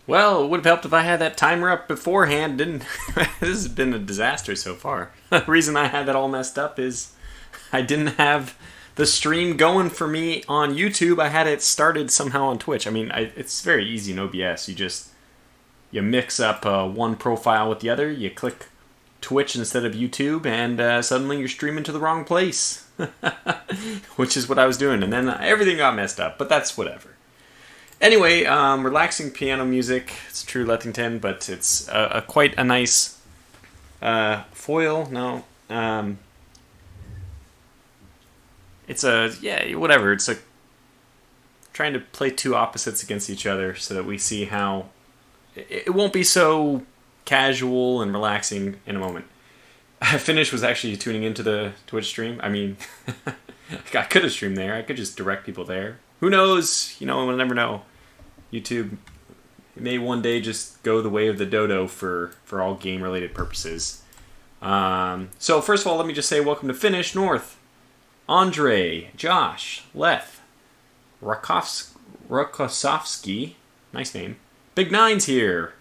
Well, it would have helped if I had that timer up beforehand, didn't? This has been a disaster so far. The reason I had that all messed up is I didn't have the stream going for me on YouTube. I had it started somehow on Twitch. I mean, it's very easy in OBS. You mix up one profile with the other. You click Twitch instead of YouTube, and suddenly you're streaming to the wrong place, which is what I was doing. And then everything got messed up, but that's whatever. Anyway, relaxing piano music. It's True Lethington, but it's quite a nice foil. No, it's whatever. It's trying to play two opposites against each other so that we see how it won't be so casual and relaxing in a moment. Finish was actually tuning into the Twitch stream. I mean, I could have streamed there. I could just direct people there. Who knows? We'll never know. YouTube may one day just go the way of the dodo for all game-related purposes. So first of all, let me just say welcome to Finish North. Andre, Josh, Leth, Rakosovsky, nice name. Big Nine's here.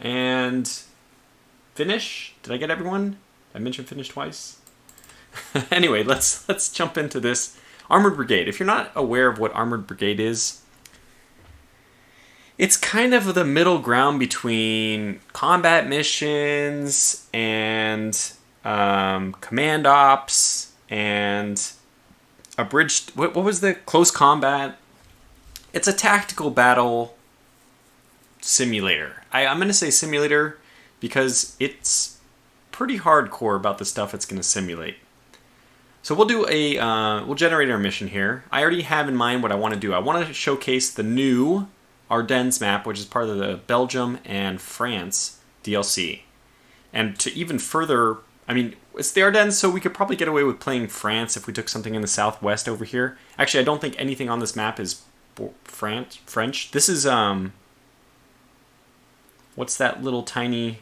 And Finish? Did I get everyone? I mentioned Finish twice. Anyway, let's jump into this. Armored Brigade. If you're not aware of what Armored Brigade is, it's kind of the middle ground between combat missions and command ops and abridged. What was the close combat? It's a tactical battle simulator. I'm going to say simulator because it's pretty hardcore about the stuff it's going to simulate. So we'll generate our mission here. I already have in mind what I want to do. I want to showcase the new Ardennes map, which is part of the Belgium and France DLC. And to even further, I mean, it's the Ardennes, so we could probably get away with playing France if we took something in the southwest over here. Actually, I don't think anything on this map is French. This is, what's that little tiny,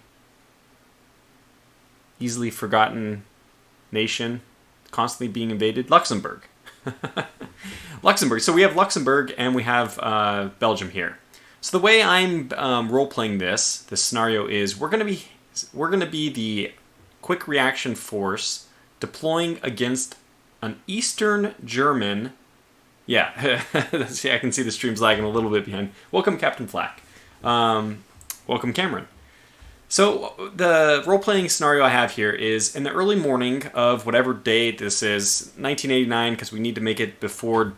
easily forgotten nation constantly being invaded? Luxembourg. Luxembourg. So we have Luxembourg and we have Belgium here. So the way I'm role-playing this scenario is we're gonna be the quick reaction force deploying against an Eastern German. Yeah, I can see the stream's lagging a little bit behind. Welcome, Captain Flack. Welcome, Cameron. So the role-playing scenario I have here is in the early morning of whatever day this is, 1989, because we need to make it before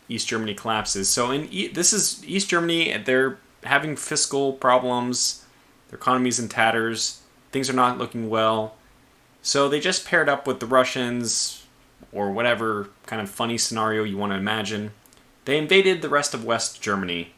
East Germany collapses. So this is East Germany. They're having fiscal problems. Their economy's in tatters. Things are not looking well. So they just paired up with the Russians, or whatever kind of funny scenario you want to imagine. They invaded the rest of West Germany.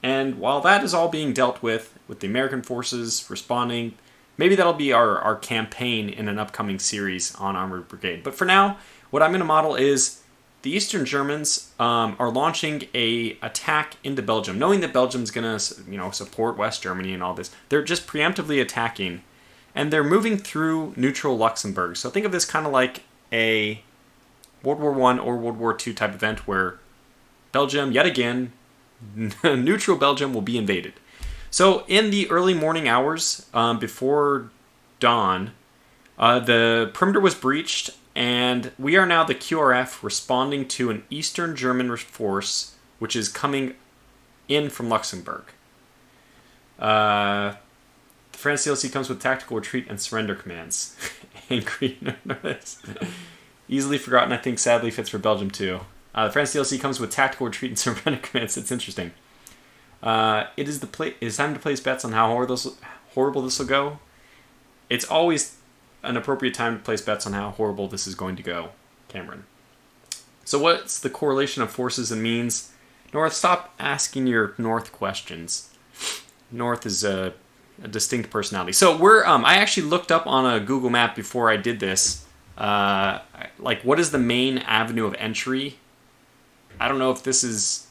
And while that is all being dealt with the American forces responding, maybe that'll be our campaign in an upcoming series on Armored Brigade. But for now, what I'm going to model is the Eastern Germans are launching a attack into Belgium, knowing that Belgium's going to support West Germany and all this. They're just preemptively attacking, and they're moving through neutral Luxembourg. So think of this kind of like a World War I or World War II type event where Belgium, yet again, neutral Belgium will be invaded. So in the early morning hours before dawn, the perimeter was breached, and we are now the QRF responding to an Eastern German force which is coming in from Luxembourg. The France DLC comes with tactical retreat and surrender commands. Angry. Easily forgotten, I think sadly fits for Belgium too. The France DLC comes with tactical retreat and surrender commands. It's interesting. It is time to place bets on how horrible this will go. It's always an appropriate time to place bets on how horrible this is going to go, Cameron. So what's the correlation of forces and means? North, stop asking your North questions. North is a distinct personality. So I actually looked up on a Google map before I did this, what is the main avenue of entry? I don't know if this is,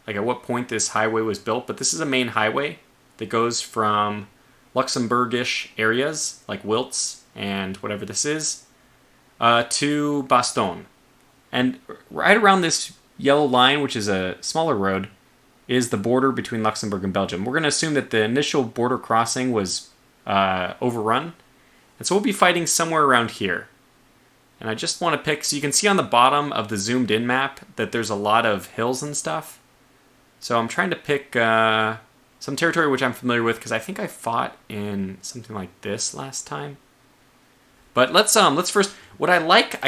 at what point this highway was built, but this is a main highway that goes from Luxembourgish areas, like Wiltz and whatever this is, to Bastogne. And right around this yellow line, which is a smaller road, is the border between Luxembourg and Belgium. We're going to assume that the initial border crossing was overrun, and so we'll be fighting somewhere around here. And I just want to pick, so you can see on the bottom of the zoomed in map that there's a lot of hills and stuff. So I'm trying to pick some territory which I'm familiar with, because I think I fought in something like this last time. But let's first, what I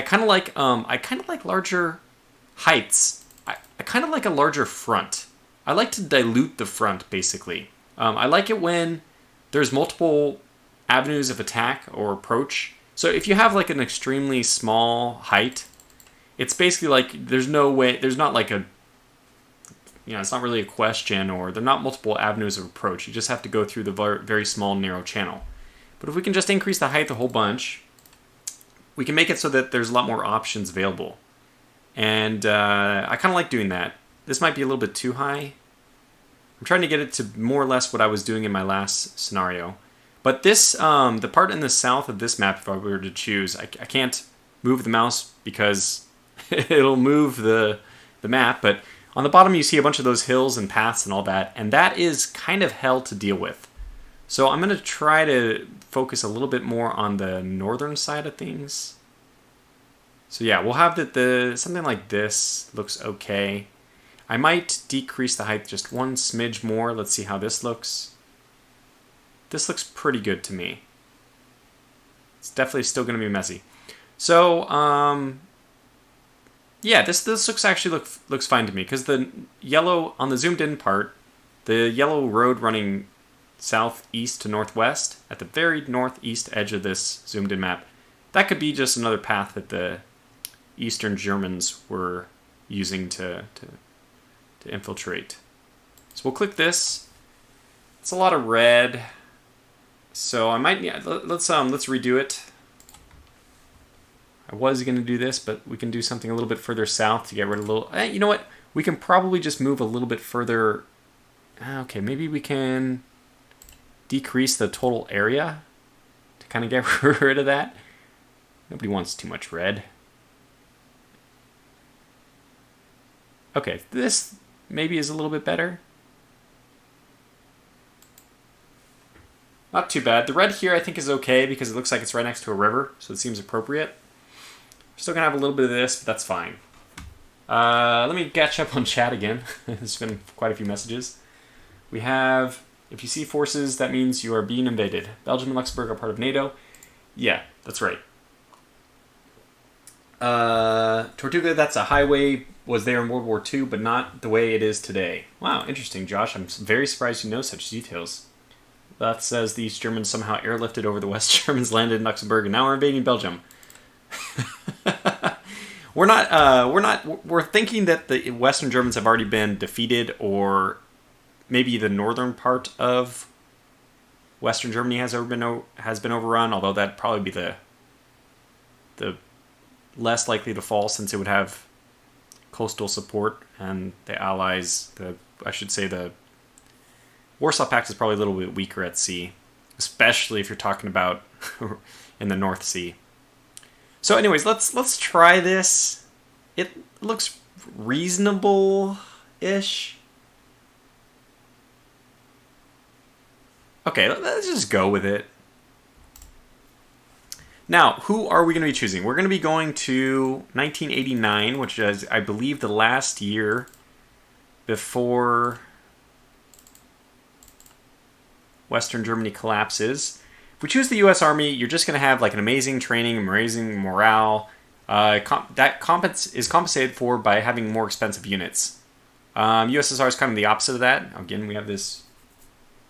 kind of like larger heights. I kind of like a larger front. I like to dilute the front, basically. I like it when there's multiple avenues of attack or approach. So if you have an extremely small height, it's basically there's no way, there's not it's not really a question, or there are not multiple avenues of approach. You just have to go through the very small, narrow channel. But if we can just increase the height a whole bunch, we can make it so that there's a lot more options available. And I kind of like doing that. This might be a little bit too high. I'm trying to get it to more or less what I was doing in my last scenario. But this, the part in the south of this map, if I were to choose, I can't move the mouse because it'll move the map. But on the bottom, you see a bunch of those hills and paths and all that. And that is kind of hell to deal with. So I'm going to try to focus a little bit more on the northern side of things. So yeah, we'll have that something like this looks okay. I might decrease the height just one smidge more. Let's see how this looks. This looks pretty good to me. It's definitely still going to be messy. So, yeah, this looks actually looks fine to me, because the yellow, on the zoomed in part, the yellow road running southeast to northwest, at the very northeast edge of this zoomed in map, that could be just another path that the Eastern Germans were using to infiltrate. So we'll click this. It's a lot of red. So I might, let's redo it. I was going to do this, but we can do something a little bit further south to get rid of a little. You know what? We can probably just move a little bit further. Okay, maybe we can decrease the total area to kind of get rid of that. Nobody wants too much red. Okay, this maybe is a little bit better. Not too bad. The red here I think is okay because it looks like it's right next to a river, so it seems appropriate. We're still going to have a little bit of this, but that's fine. Let me catch up on chat again. There's been quite a few messages. We have If you see forces, that means you are being invaded. Belgium and Luxembourg are part of NATO. Yeah, that's right. Tortuga, that's a highway, was there in World War II, but not the way it is today. Wow, interesting, Josh. I'm very surprised you know such details. That says the East Germans somehow airlifted over the West Germans, landed in Luxembourg, and now we're invading Belgium. We're thinking that the Western Germans have already been defeated, or maybe the northern part of Western Germany has been overrun, although that'd probably be the less likely to fall, since it would have coastal support, and the Allies, the Warsaw Pact is probably a little bit weaker at sea, especially if you're talking about in the North Sea. So anyways, let's try this. It looks reasonable-ish. Okay, let's just go with it. Now, who are we going to be choosing? We're going to be going to 1989, which is, I believe, the last year before Western Germany collapses. If we choose the U.S. Army, you're just going to have like an amazing training, amazing morale. That is compensated for by having more expensive units. USSR is kind of the opposite of that. Again, we have this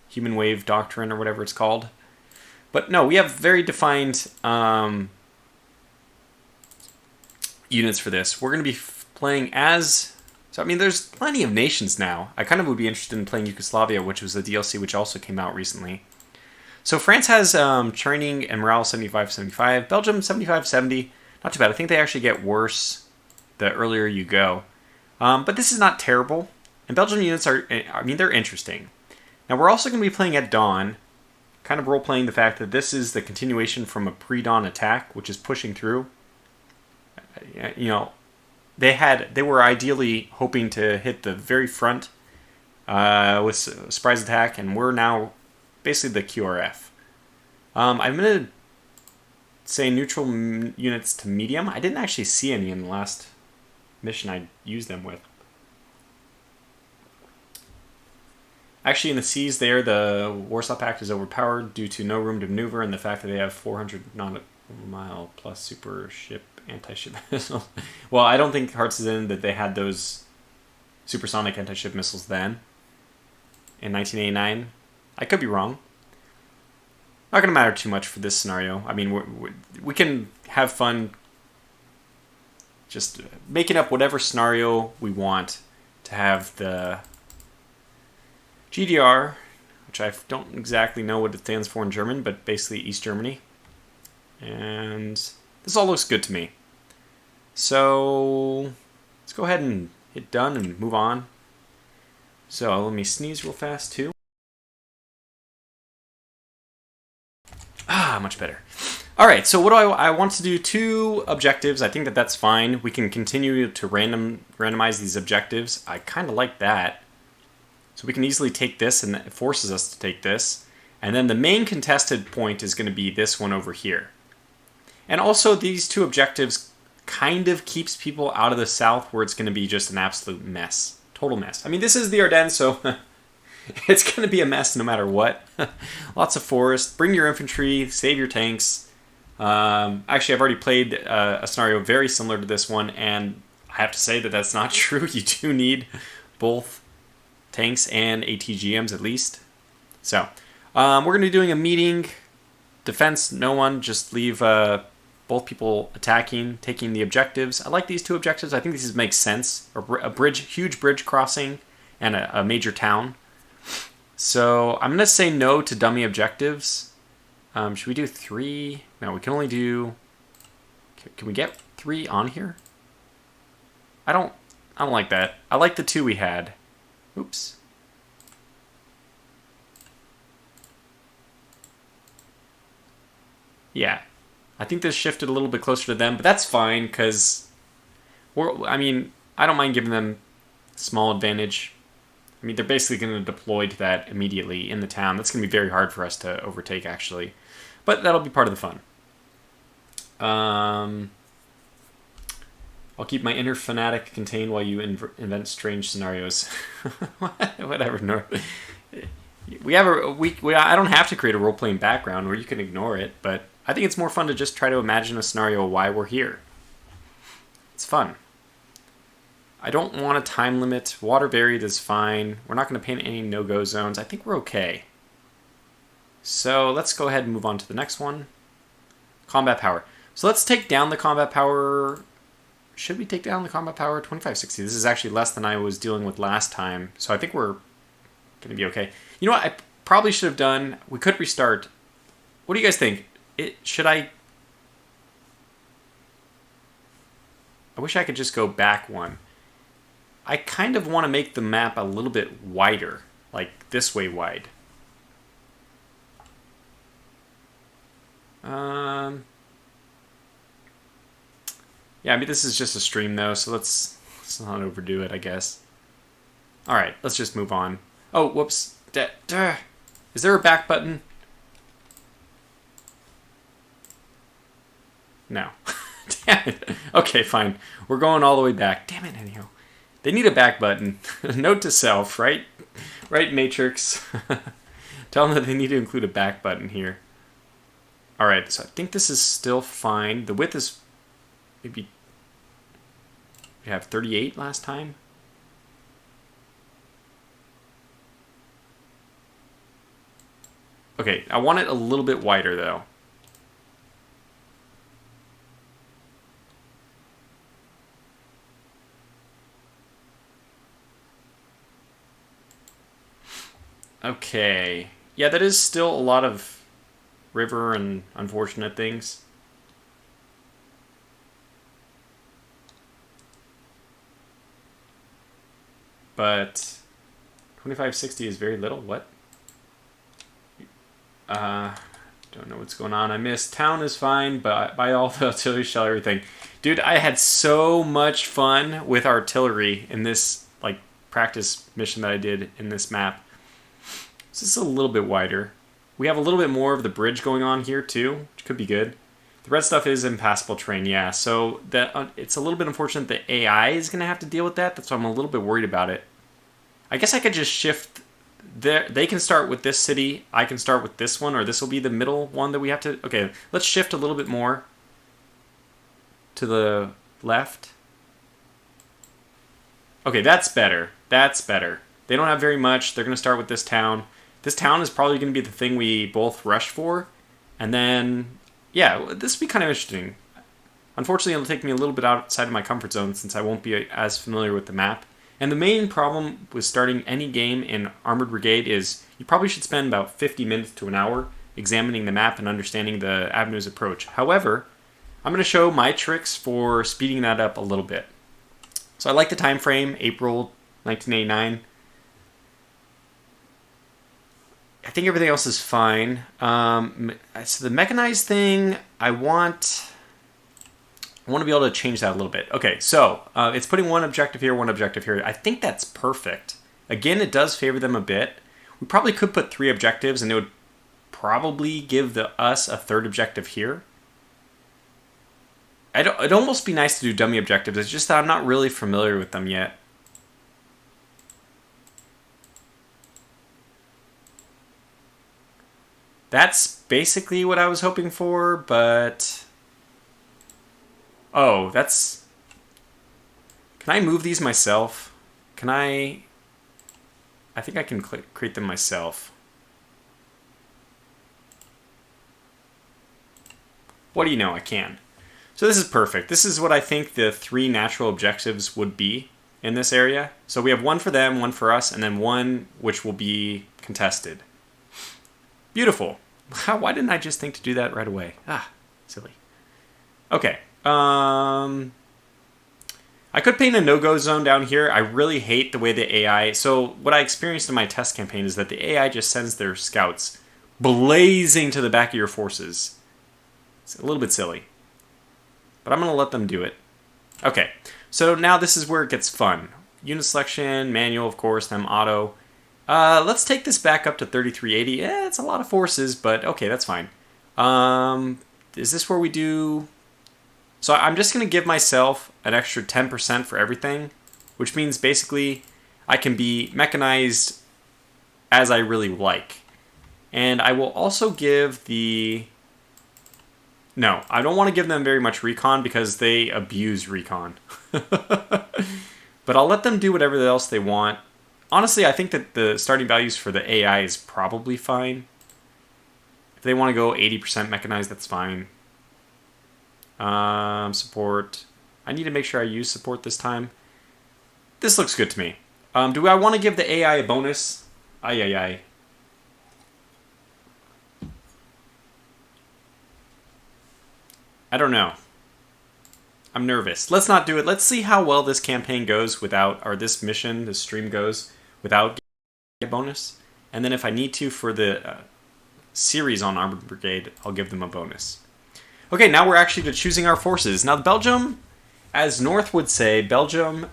human wave doctrine or whatever it's called. But no, we have very defined units for this. We're going to be playing as... So, I mean, there's plenty of nations now. I kind of would be interested in playing Yugoslavia, which was a DLC which also came out recently. So France has training and morale 75-75. Belgium 75-70. Not too bad. I think they actually get worse the earlier you go. But this is not terrible. And Belgian units are... I mean, they're interesting. Now, we're also going to be playing at dawn. Kind of role-playing the fact that this is the continuation from a pre-dawn attack, which is pushing through. You know, they were ideally hoping to hit the very front with a surprise attack, and we're now basically the QRF. I'm going to say neutral units to medium. I didn't actually see any in the last mission I used them with. Actually, in the seas there, the Warsaw Pact is overpowered due to no room to maneuver and the fact that they have 400 nautical mile plus super ship anti-ship missiles. Well, I don't think Hearts is in that they had those supersonic anti-ship missiles then, in 1989. I could be wrong. Not going to matter too much for this scenario. I mean, we can have fun just making up whatever scenario we want to have the GDR, which I don't exactly know what it stands for in German, but basically East Germany. And this all looks good to me. So let's go ahead and hit done and move on. So let me sneeze real fast too. Much better. All right, so what do I want to do? 2 objectives. I think that's fine. We can continue to randomize these objectives. I kind of like that. So we can easily take this, and it forces us to take this. And then the main contested point is going to be this one over here. And also these 2 objectives kind of keeps people out of the south, where it's going to be just an absolute mess. Total mess. I mean, this is the Ardennes, so it's going to be a mess no matter what. Lots of forest. Bring your infantry. Save your tanks. Actually, I've already played a scenario very similar to this one, and I have to say that that's not true. You do need both tanks and ATGMs at least. So, we're going to be doing a meeting. Defense, no one. Just leave both people attacking, taking the objectives. I like these 2 objectives. I think these make sense. A huge bridge crossing, and a major town. So, I'm going to say no to dummy objectives. Should we do 3? No, we can only do... Can we get 3 on here? I don't like that. I like the 2 we had. Oops. Yeah. I think this shifted a little bit closer to them, but that's fine, because I don't mind giving them small advantage. I mean, they're basically going to deploy to that immediately in the town. That's going to be very hard for us to overtake, actually. But that'll be part of the fun. I'll keep my inner fanatic contained while you invent strange scenarios. Whatever. No. We have I don't have to create a role-playing background, or you can ignore it, but I think it's more fun to just try to imagine a scenario of why we're here. It's fun. I don't want a time limit. Water varied is fine. We're not going to paint any no-go zones. I think we're okay. So let's go ahead and move on to the next one. Combat power. So let's take down the combat power. Should we take down the combat power? 2560. This is actually less than I was dealing with last time. So I think we're going to be okay. You know what? I probably should have done... We could restart. What do you guys think? Should I... I wish I could just go back one. I kind of want to make the map a little bit wider. Like this way wide. Yeah, I mean, this is just a stream, though, so let's not overdo it, I guess. Alright, let's just move on. Oh, whoops. Is there a back button? No. Damn it. Okay, fine. We're going all the way back. Damn it, anyhow. They need a back button. Note to self, right? Right, Matrix? Tell them that they need to include a back button here. Alright, so I think this is still fine. The width is maybe... We have 38 last time. Okay, I want it a little bit wider, though. Okay. Yeah, that is still a lot of river and unfortunate things. But 2560 is very little. What? Don't know what's going on. I missed. Town is fine, but buy all the artillery, shell, everything. Dude, I had so much fun with artillery in this like practice mission that I did in this map. This is a little bit wider. We have a little bit more of the bridge going on here too, which could be good. The red stuff is impassable terrain, yeah. So that it's a little bit unfortunate that AI is going to have to deal with that. That's why I'm a little bit worried about it. I guess I could just shift. They can start with this city. I can start with this one, or this will be the middle one that we have to... Okay, let's shift a little bit more to the left. Okay, that's better. That's better. They don't have very much. They're going to start with this town. This town is probably going to be the thing we both rush for. And then... Yeah, this will be kind of interesting. Unfortunately, it'll take me a little bit outside of my comfort zone since I won't be as familiar with the map. And the main problem with starting any game in Armored Brigade is you probably should spend about 50 minutes to an hour examining the map and understanding the avenue's approach. However, I'm going to show my tricks for speeding that up a little bit. So I like the time frame, April 1989. I think everything else is fine. So the mechanized thing, I want to be able to change that a little bit. Okay, so it's putting one objective here, one objective here. I think that's perfect. Again, it does favor them a bit. We probably could put 3 objectives, and it would probably give us a 3rd objective here. It'd almost be nice to do dummy objectives. It's just that I'm not really familiar with them yet. That's basically what I was hoping for, but... Oh, that's... Can I move these myself? Can I... I think I can create them myself. What do you know? I can. So this is perfect. This is what I think the 3 natural objectives would be in this area. So we have one for them, one for us, and then one which will be contested. Beautiful. Why didn't I just think to do that right away? Ah, silly. Okay. I could paint a no-go zone down here. I really hate the way the AI... So what I experienced in my test campaign is that the AI just sends their scouts blazing to the back of your forces. It's a little bit silly. But I'm going to let them do it. Okay. So now this is where it gets fun. Unit selection, manual, of course, then auto. Let's take this back up to 3380. Yeah, it's a lot of forces, but okay, that's fine. Is this where we do... So I'm just going to give myself an extra 10% for everything, which means basically I can be mechanized as I really like. And I will also give the... No, I don't want to give them very much recon because they abuse recon. But I'll let them do whatever else they want. Honestly, I think that the starting values for the AI is probably fine. If they want to go 80% mechanized, that's fine. Support. I need to make sure I use support this time. This looks good to me. Do I want to give the AI a bonus? Ay. I don't know. I'm nervous. Let's not do it. Let's see how well this campaign goes without, or this mission, this stream goes without a bonus. And then if I need to for the series on Armored Brigade, I'll give them a bonus. Okay, now we're actually to choosing our forces. Now, Belgium, as North would say, Belgium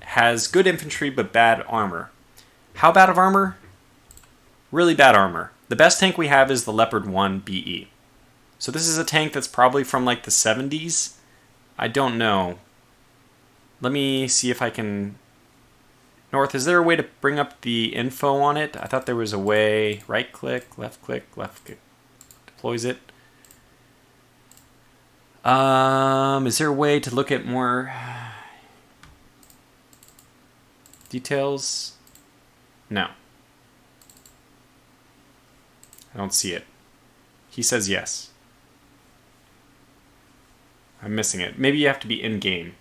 has good infantry but bad armor. How bad of armor? Really bad armor. The best tank we have is the Leopard 1 BE. So this is a tank that's probably from like the 70s. I don't know. Let me see if I can... North, is there a way to bring up the info on it? I thought there was a way. Right click, left click. Deploys it. Is there a way to look at more details? No. I don't see it. He says yes. I'm missing it. Maybe you have to be in-game.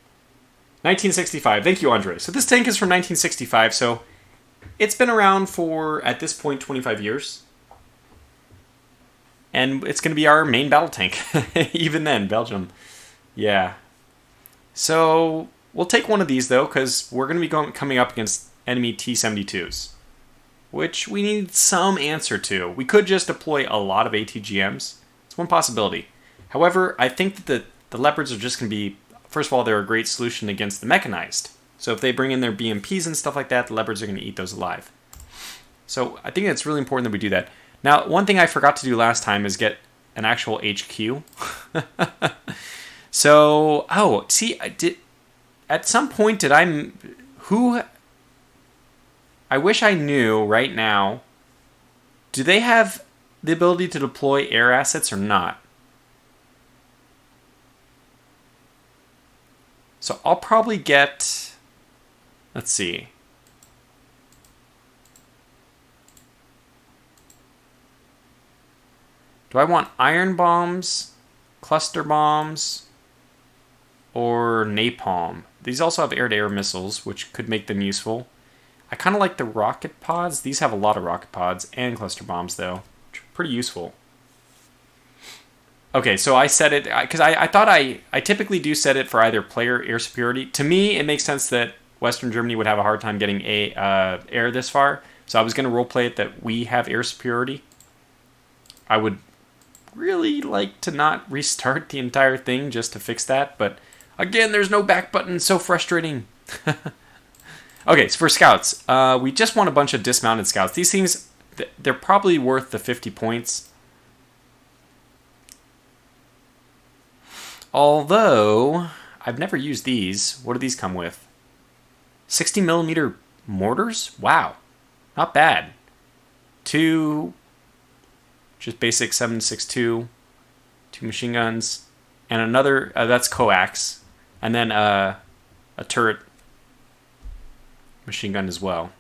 1965. Thank you, Andre. So this tank is from 1965, so it's been around for, at this point, 25 years. And it's going to be our main battle tank. Even then, Belgium. Yeah. So we'll take one of these, though, because we're going to be coming up against enemy T-72s, which we need some answer to. We could just deploy a lot of ATGMs. It's one possibility. However, I think that the Leopards are just going to be, first of all, they're a great solution against the mechanized. So if they bring in their BMPs and stuff like that, the Leopards are going to eat those alive. So I think it's really important that we do that. Now, one thing I forgot to do last time is get an actual HQ. So, oh, see, I did... At some point, did I... Who... I wish I knew right now. Do they have the ability to deploy air assets or not? So I'll probably get... Let's see. Do I want iron bombs, cluster bombs, or napalm? These also have air-to-air missiles, which could make them useful. I kind of like the rocket pods. These have a lot of rocket pods and cluster bombs, though. Pretty useful. Okay, so I set it... Because I thought I typically do set it for either player air superiority. To me, it makes sense that Western Germany would have a hard time getting air this far. So I was going to roleplay it that we have air superiority. I would really like to not restart the entire thing just to fix that. But again, there's no back button. So frustrating. Okay, so for scouts, we just want a bunch of dismounted scouts. These things, they're probably worth the 50 points. Although, I've never used these. What do these come with? 60mm mortars? Wow. Not bad. 2, just basic 7.62, 2 machine guns, and another, that's coax, and then a turret machine gun as well.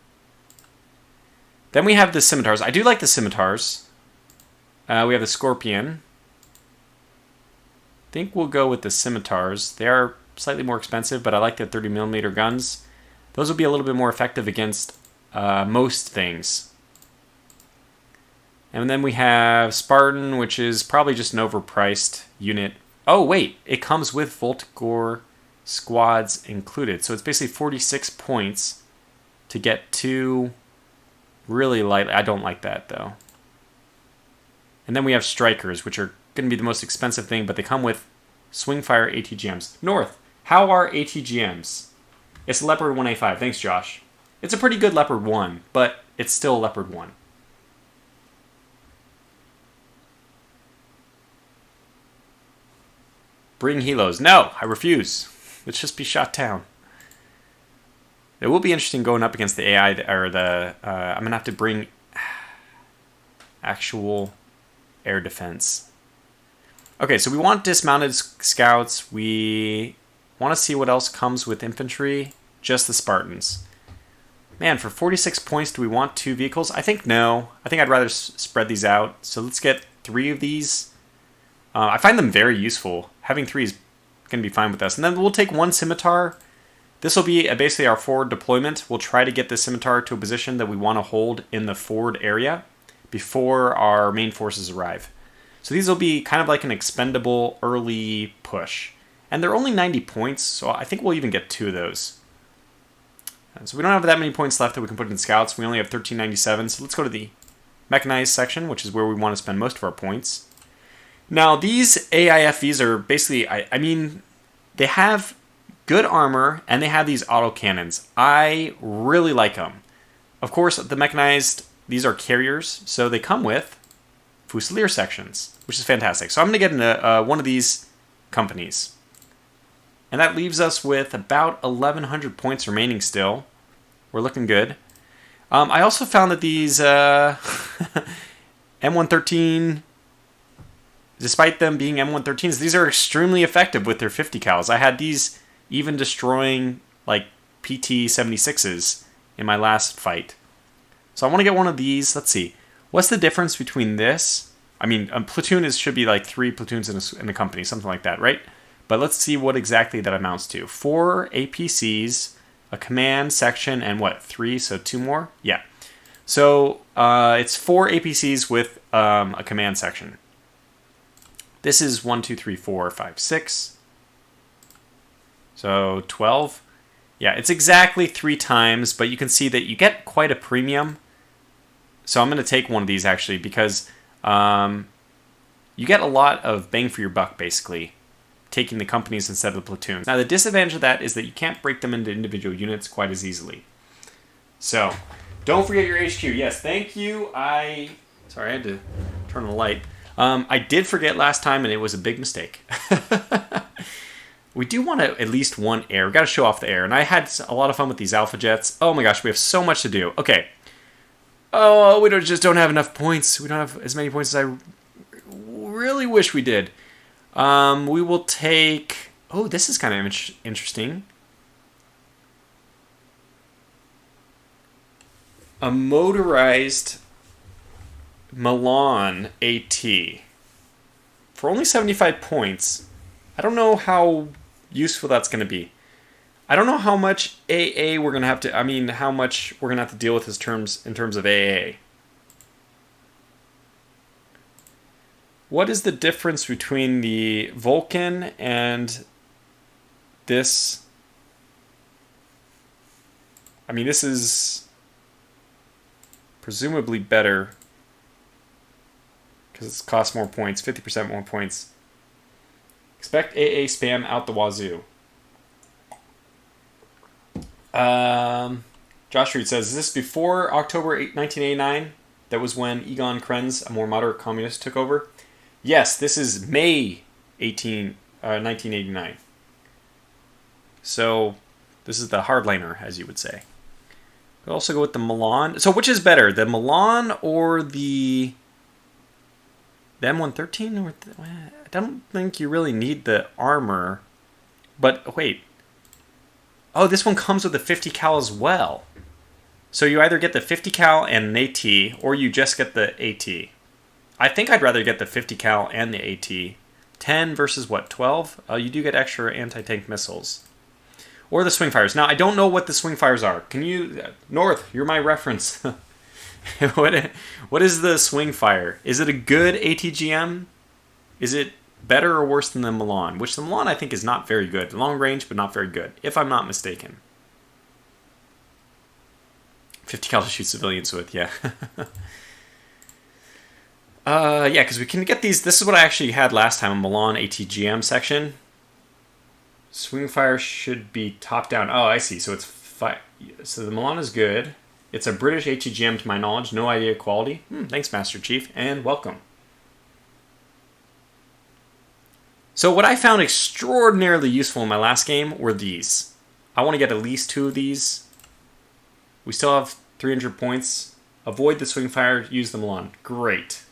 Then we have the scimitars. I do like the scimitars. We have the scorpion. I think we'll go with the scimitars. They are slightly more expensive, but I like the 30mm guns. Those will be a little bit more effective against most things. And then we have Spartan, which is probably just an overpriced unit. Oh, wait. It comes with Voltgor squads included. So it's basically 46 points to get 2 really light. I don't like that, though. And then we have Strikers, which are going to be the most expensive thing, but they come with Swingfire ATGMs. North, how are ATGMs? It's Leopard 1A5. Thanks, Josh. It's a pretty good Leopard 1, but it's still Leopard 1. Bring helos. No, I refuse. Let's just be shot down. It will be interesting going up against the AI, or the... I'm going to have to bring actual air defense. Okay, so we want dismounted scouts. We want to see what else comes with infantry. Just the Spartans. Man, for 46 points, do we want 2 vehicles? I think no. I think I'd rather spread these out. So let's get 3 of these. I find them very useful. Having 3 is going to be fine with us. And then we'll take 1 scimitar. This will be basically our forward deployment. We'll try to get the scimitar to a position that we want to hold in the forward area before our main forces arrive. So these will be kind of like an expendable early push. And they're only 90 points, so I think we'll even get 2 of those. So we don't have that many points left that we can put in scouts. We only have 1397, so let's go to the mechanized section, which is where we want to spend most of our points. Now, these AIFVs are basically, I mean, they have good armor, and they have these autocannons. I really like them. Of course, the mechanized, these are carriers, so they come with Fusilier sections, which is fantastic. So I'm going to get into one of these companies. And that leaves us with about 1,100 points remaining still. We're looking good. I also found that these M113, despite them being M113s, these are extremely effective with their 50 cals. I had these even destroying like PT-76s in my last fight. So I want to get one of these. Let's see. What's the difference between this? I mean, a platoon should be like 3 platoons in a company, something like that, right? But let's see what exactly that amounts to. 4 APCs, a command section, and what, 3? So 2 more? Yeah. So it's 4 APCs with a command section. This is 1, 2, 3, 4, 5, 6. So 12. Yeah, it's exactly 3 times, but you can see that you get quite a premium. So I'm going to take one of these actually because you get a lot of bang for your buck basically, taking the companies instead of the platoons. Now the disadvantage of that is that you can't break them into individual units quite as easily. So don't forget your HQ. Yes, thank you. Sorry, I had to turn on the light. I did forget last time, and it was a big mistake. We do want at least 1 air. We've got to show off the air. And I had a lot of fun with these alpha jets. Oh my gosh, we have so much to do. Okay. Oh, we just don't have enough points. We don't have as many points as I really wish we did. We will take... Oh, this is kind of interesting. A motorized Milan AT. For only 75 points. I don't know how useful that's going to be. I don't know how much AA we're going to have to... I mean, how much we're going to have to deal with in terms of AA. What is the difference between the Vulcan and this? I mean, this is presumably better because it costs more points, 50% more points. Expect AA spam out the wazoo. Josh Reed says, is this before October 1989? That was when Egon Krenz, a more moderate communist, took over? Yes, this is May 1989. So, this is the hardliner, as you would say. We'll also go with the Milan. So, which is better, the Milan or the M113? I don't think you really need the armor. But, wait. Oh, this one comes with a 50 cal as well. So, you either get the 50 cal and an AT, or you just get the AT. I think I'd rather get the 50 cal and the AT. 10 versus what, 12? You do get extra anti-tank missiles. Or the swing fires. Now, I don't know what the swing fires are. Can you... North, you're my reference. What is the swing fire? Is it a good ATGM? Is it better or worse than the Milan? Which the Milan, I think, is not very good. Long range, but not very good, if I'm not mistaken. 50 cal to shoot civilians with, yeah. Yeah, because we can get these. This is what I actually had last time, a Milan ATGM section. Swing fire should be top down. Oh, I see. So it's so the Milan is good. It's a British ATGM to my knowledge. No idea quality. Thanks, Master Chief, and welcome. So what I found extraordinarily useful in my last game were these. I want to get at least 2 of these. We still have 300 points. Avoid the swing fire, use the Milan. Great.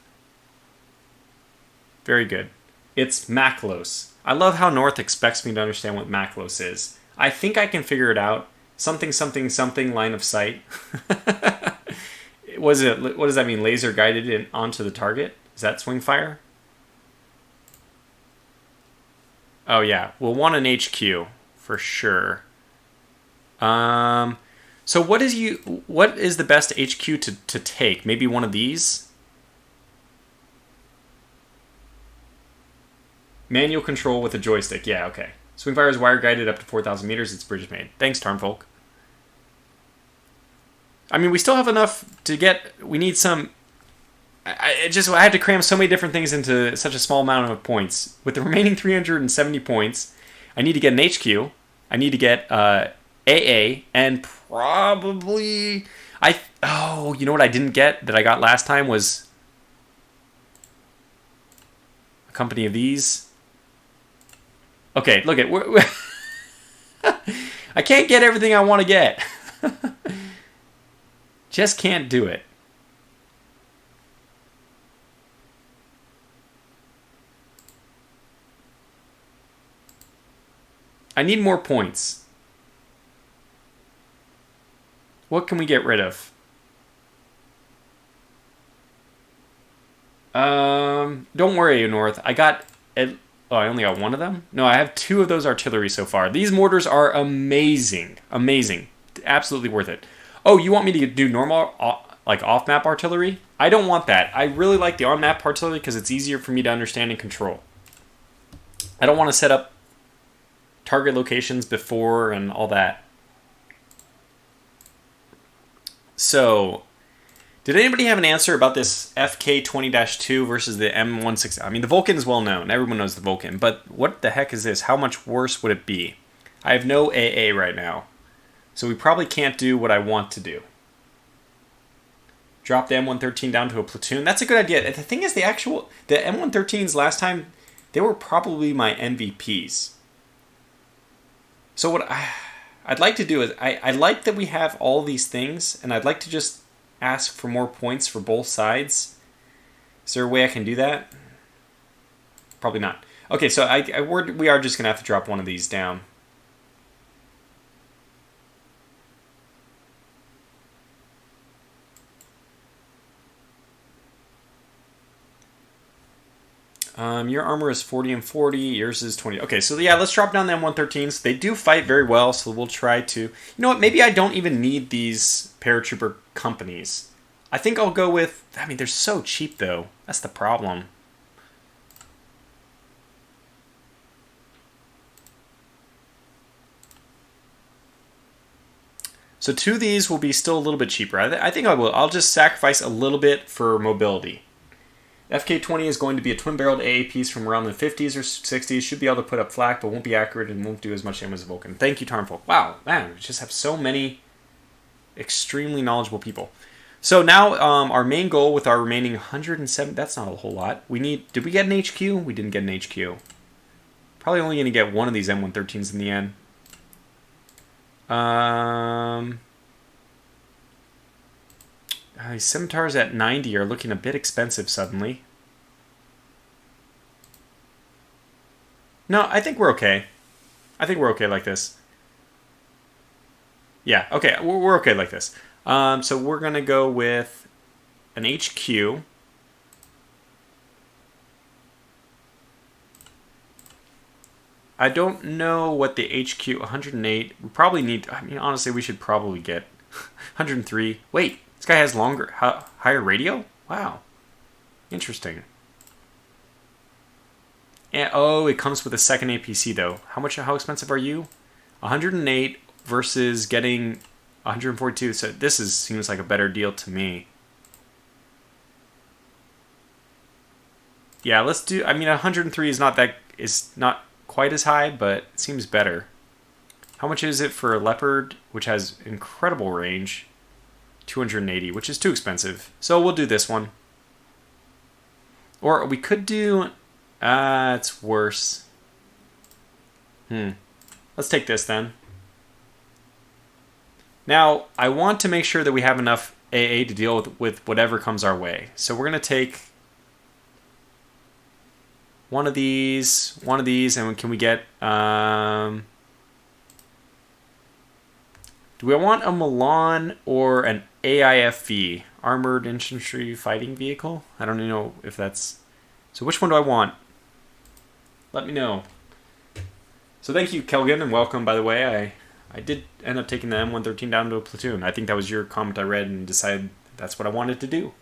Very good. It's Maklos. I love how North expects me to understand what Maklos is. I think I can figure it out. Something, something, something, line of sight. What does that mean? Laser guided onto the target? Is that swing fire? Oh yeah, we'll want an HQ for sure. So what is the best HQ to take? Maybe one of these? Manual control with a joystick. Yeah, okay. Swing fire is wire guided up to 4,000 meters. It's bridge made. Thanks, Tarnfolk. I mean, we still have enough to get... We need some... I had to cram so many different things into such a small amount of points. With the remaining 370 points, I need to get an HQ. I need to get AA, and probably... Oh, you know what I didn't get that I got last time was a company of these. Okay, look at... I can't get everything I want to get. Just can't do it. I need more points. What can we get rid of? Don't worry, North. I only got one of them? No, I have 2 of those artillery so far. These mortars are amazing. Amazing. Absolutely worth it. Oh, you want me to do normal, like off-map artillery? I don't want that. I really like the on-map artillery because it's easier for me to understand and control. I don't want to set up target locations before and all that. So, did anybody have an answer about this FK20-2 versus the M16? I mean, the Vulcan is well known. Everyone knows the Vulcan. But what the heck is this? How much worse would it be? I have no AA right now. So we probably can't do what I want to do. Drop the M113 down to a platoon. That's a good idea. The thing is, the M113s last time, they were probably my MVPs. So what I'd like to do is, I like that we have all these things, and I'd like to just ask for more points for both sides. Is there a way I can do that? Probably not. Okay, so we are just going to have to drop one of these down. Your armor is 40 and 40. Yours is 20. Okay, so yeah, let's drop down the M113s. They do fight very well, so we'll try to... You know what? Maybe I don't even need these paratrooper companies. I think I'll go with... I mean, they're so cheap, though. That's the problem. So 2 of these will be still a little bit cheaper. I think I will. I'll just sacrifice a little bit for mobility. FK20 is going to be a twin-barreled AA piece from around the 50s or 60s. Should be able to put up flak, but won't be accurate and won't do as much damage as a Vulcan. Thank you, Tarnfolk. Wow, man, we just have so many extremely knowledgeable people. So now our main goal with our remaining 107... That's not a whole lot. Did we get an HQ? We didn't get an HQ. Probably only going to get one of these M113s in the end. These scimitars at 90 are looking a bit expensive suddenly. No, I think we're okay. I think we're okay like this. Yeah, okay, we're okay like this. So we're going to go with an HQ. I don't know what the HQ... 108... We probably need... I mean, honestly, we should probably get 103. Wait, this guy has higher radio? Wow. Interesting. And, oh, it comes with a second APC, though. How expensive are you? 108 versus getting 142. So this seems like a better deal to me. Yeah, let's do... I mean, 103 is not quite as high, but it seems better. How much is it for a Leopard, which has incredible range? 280, which is too expensive. So we'll do this one. Or we could do... it's worse. Let's take this then. Now, I want to make sure that we have enough AA to deal with whatever comes our way. So we're going to take one of these, and can we get... do we want a Milan or an AIFV? Armored Infantry Fighting Vehicle? I don't even know if that's... So which one do I want? Let me know. So thank you, Kelgan, and welcome, by the way. I did end up taking the M113 down to a platoon. I think that was your comment I read and decided that's what I wanted to do.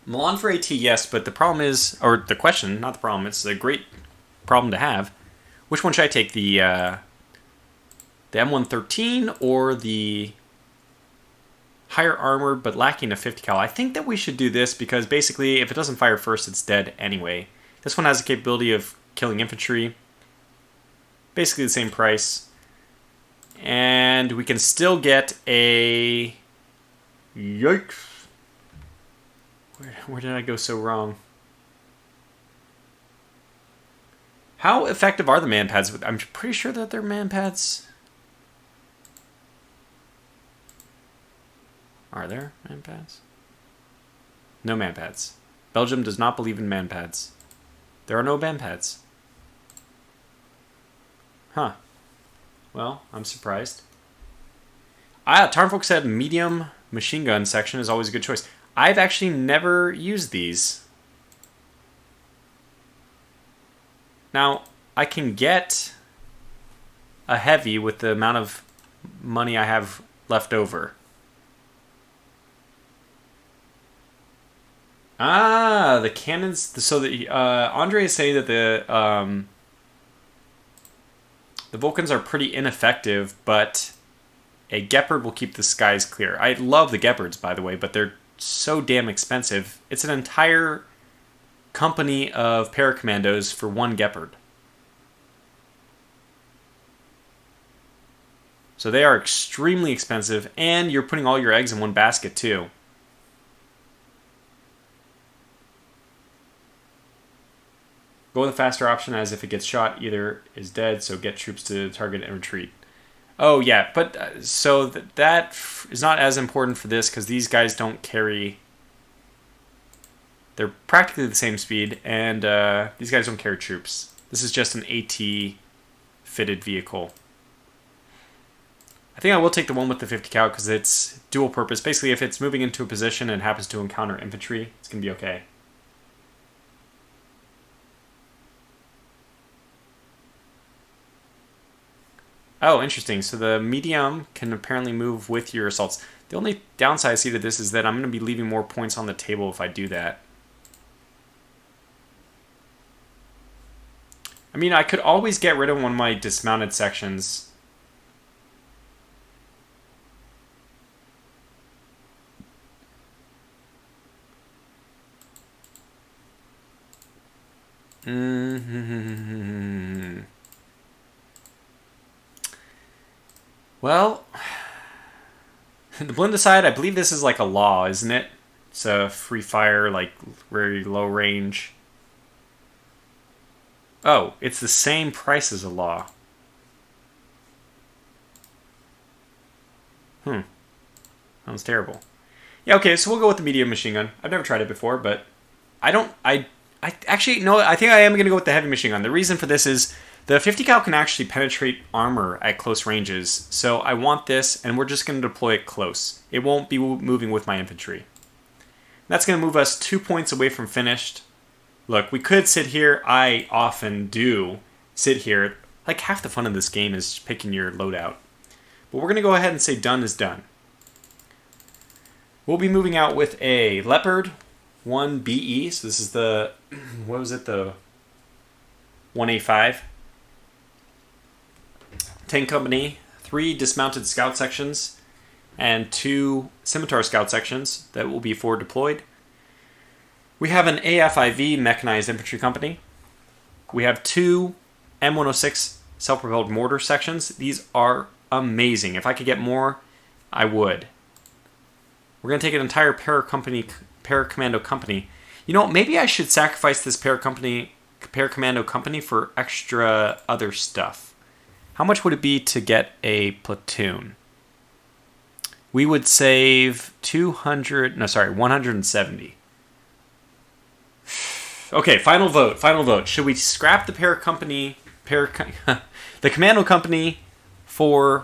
Milan for AT, yes, but the problem is... Or the question, not the problem. It's a great problem to have. Which one should I take? The M113 or the higher armored but lacking a 50 cal? I think that we should do this because basically if it doesn't fire first, it's dead anyway. This one has the capability of killing infantry. Basically the same price. And we can still get a... Yikes. Where did I go so wrong? How effective are the man-pads? I'm pretty sure that they're man-pads. Are there man-pads? No man-pads. Belgium does not believe in man-pads. There are no man-pads. Huh. Well, I'm surprised. Tarnfolk said medium machine gun section is always a good choice. I've actually never used these. Now, I can get a heavy with the amount of money I have left over. The cannons. So Andre is saying that the Vulcans are pretty ineffective, but a Gepard will keep the skies clear. I love the Gepards, by the way, but they're so damn expensive. It's an entire company of paracommandos for one Gepard. So they are extremely expensive, and you're putting all your eggs in one basket, too. Go with a faster option, as if it gets shot, either is dead, so get troops to target and retreat. Oh, yeah, but so that is not as important for this, because these guys don't carry... They're practically the same speed, and these guys don't carry troops. This is just an AT-fitted vehicle. I think I will take the one with the 50 cal, because it's dual purpose. Basically, if it's moving into a position and happens to encounter infantry, it's going to be okay. Oh, interesting. So the medium can apparently move with your assaults. The only downside I see to this is that I'm going to be leaving more points on the table if I do that. I mean, I could always get rid of one of my dismounted sections. Well, the blend aside, I believe this is like a law, isn't it? It's a free fire, like very low range. Oh, it's the same price as a law. Sounds terrible. Yeah, okay, so we'll go with the medium machine gun. I've never tried it before, but I actually, no, I think I am going to go with the heavy machine gun. The reason for this is the 50 cal can actually penetrate armor at close ranges, so I want this, and we're just going to deploy it close. It won't be moving with my infantry. That's going to move us 2 points away from finished. Look, we could sit here. I often do sit here. Like, half the fun of this game is picking your loadout. But we're going to go ahead and say done is done. We'll be moving out with a Leopard 1BE. So this is the, what was it, the 1A5. Tank company, 3 dismounted scout sections, and 2 scimitar scout sections that will be forward deployed. We have an AFIV mechanized infantry company. We have 2 M106 self-propelled mortar sections. These are amazing. If I could get more, I would. We're going to take an entire paracommando company. You know, maybe I should sacrifice this paracommando company for extra other stuff. How much would it be to get a platoon? We would save 170. Okay, final vote. Should we scrap the the commando company for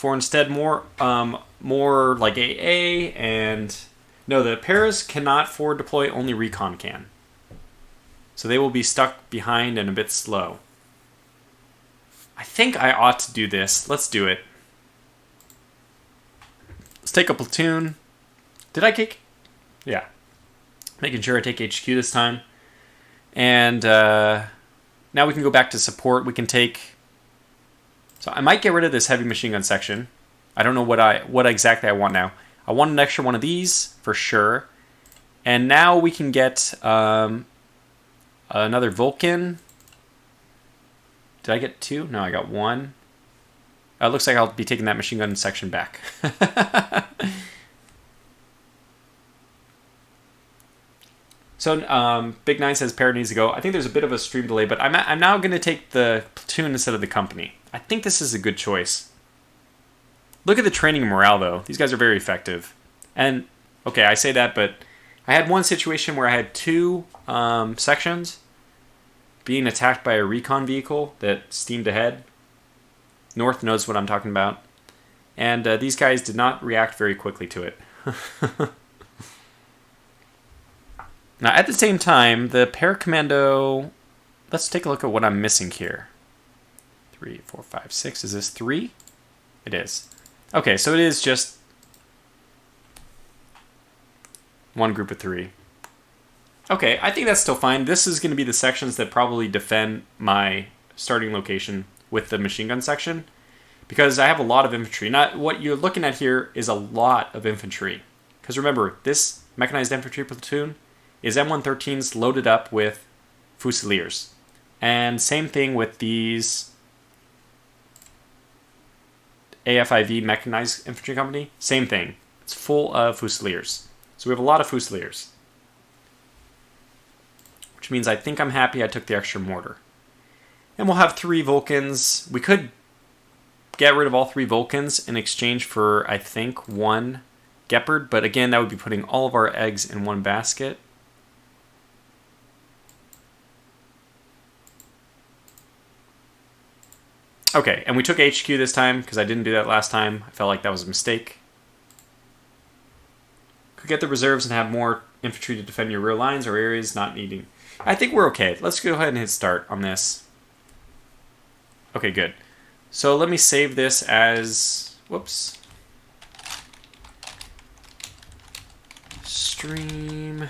instead more like AA and no, the paras cannot forward deploy, only recon can. So they will be stuck behind and a bit slow. I think I ought to do this. Let's do it. Let's take a platoon. Did I take? Yeah. Making sure I take HQ this time. And now we can go back to support. We can take... So I might get rid of this heavy machine gun section. I don't know what exactly I want now. I want an extra one of these for sure. And now we can get another Vulcan. Did I get 2? No, I got 1. It looks like I'll be taking that machine gun section back. So Big 9 says Parrot needs to go. I think there's a bit of a stream delay, but I'm now going to take the platoon instead of the company. I think this is a good choice. Look at the training and morale, though. These guys are very effective. And, okay, I say that, but I had one situation where I had 2 sections being attacked by a recon vehicle that steamed ahead. North knows what I'm talking about. And these guys did not react very quickly to it. Now, at the same time, the paracommando... Let's take a look at what I'm missing here. 3, 4, 5, 6. Is this 3? It is. Okay, so it is just one group of 3. Okay, I think that's still fine. This is going to be the sections that probably defend my starting location with the machine gun section, because I have a lot of infantry. Not what you're looking at here is a lot of infantry. Because remember, this mechanized infantry platoon is M113s loaded up with Fusiliers. And same thing with these AFIV mechanized infantry company. Same thing. It's full of Fusiliers. So we have a lot of Fusiliers. Which means I think I'm happy I took the extra mortar. And we'll have 3 Vulcans. We could get rid of all 3 Vulcans in exchange for, I think, 1 Gepard. But again, that would be putting all of our eggs in one basket. Okay, and we took HQ this time because I didn't do that last time. I felt like that was a mistake. Could get the reserves and have more infantry to defend your rear lines or areas not needing. I think we're okay. Let's go ahead and hit start on this. Okay, good. So let me save this as... Whoops. Stream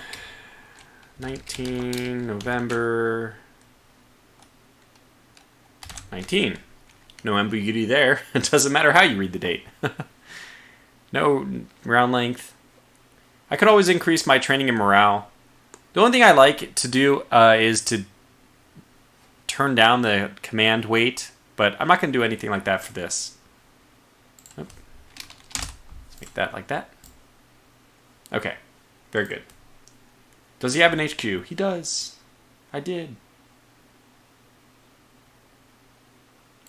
19 November 19. No ambiguity there. It doesn't matter how you read the date. No round length. I could always increase my training and morale. The only thing I like to do is to turn down the command weight, but I'm not going to do anything like that for this. Let's make that like that. Okay, very good. Does he have an HQ? He does. I did.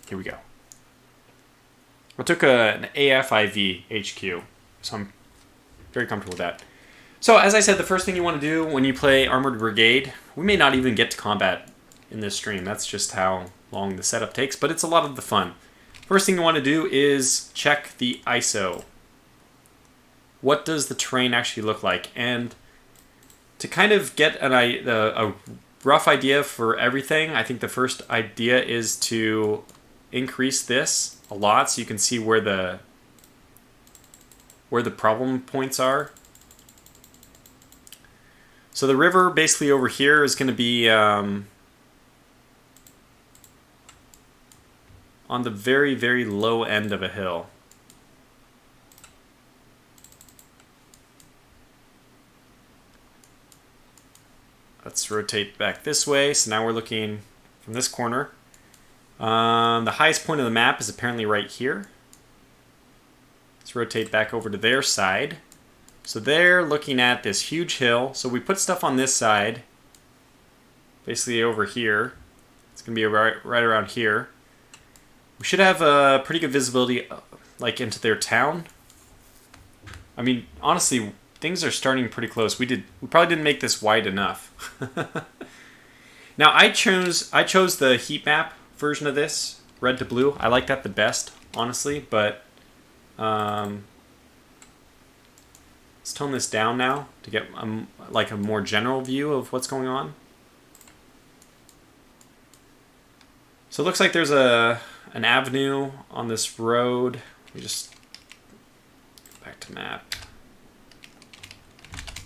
Here we go. I took an AFIV HQ, so I'm very comfortable with that. So, as I said, the first thing you want to do when you play Armored Brigade, we may not even get to combat in this stream. That's just how long the setup takes, but it's a lot of the fun. First thing you want to do is check the ISO. What does the terrain actually look like? And to kind of get a rough idea for everything, I think the first idea is to increase this a lot so you can see where the problem points are. So the river basically over here is going to be on the very, very low end of a hill. Let's rotate back this way. So now we're looking from this corner. The highest point of the map is apparently right here. Let's rotate back over to their side. So they're looking at this huge hill. So we put stuff on this side, basically over here. It's going to be right around here. We should have pretty good visibility like into their town. I mean, honestly, things are starting pretty close. We probably didn't make this wide enough. Now I chose the heat map version of this, red to blue. I like that the best, honestly, but let's tone this down now to get like a more general view of what's going on. So it looks like there's an avenue on this road. We just back to map.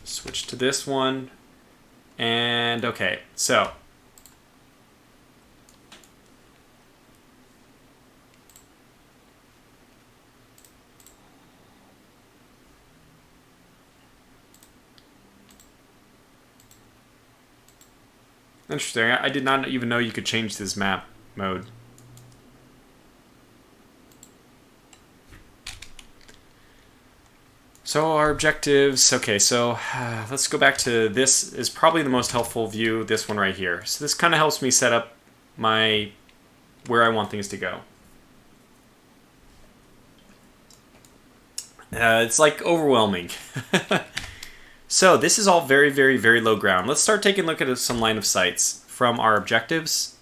Switch to this one. And okay, so interesting. I did not even know you could change this map mode. So our objectives, okay, so let's go back to this is probably the most helpful view, this one right here. So this kind of helps me set up where I want things to go. It's like overwhelming. So this is all very, very, very low ground. Let's start taking a look at some line of sights from our objectives.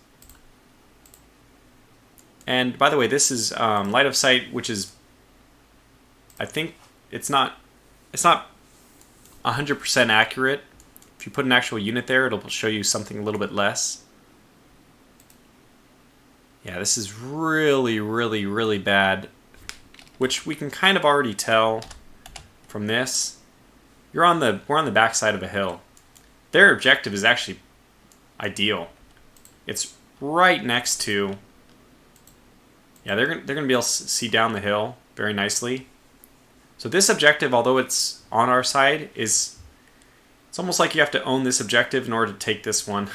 And by the way, this is line of sight, which is, I think, it's not 100% accurate. If you put an actual unit there, it'll show you something a little bit less. Yeah, this is really, really, really bad, which we can kind of already tell from this. We're on the backside of a hill. Their objective is actually ideal. It's right next to. Yeah, they're gonna be able to see down the hill very nicely. So this objective, although it's on our side, it's almost like you have to own this objective in order to take this one.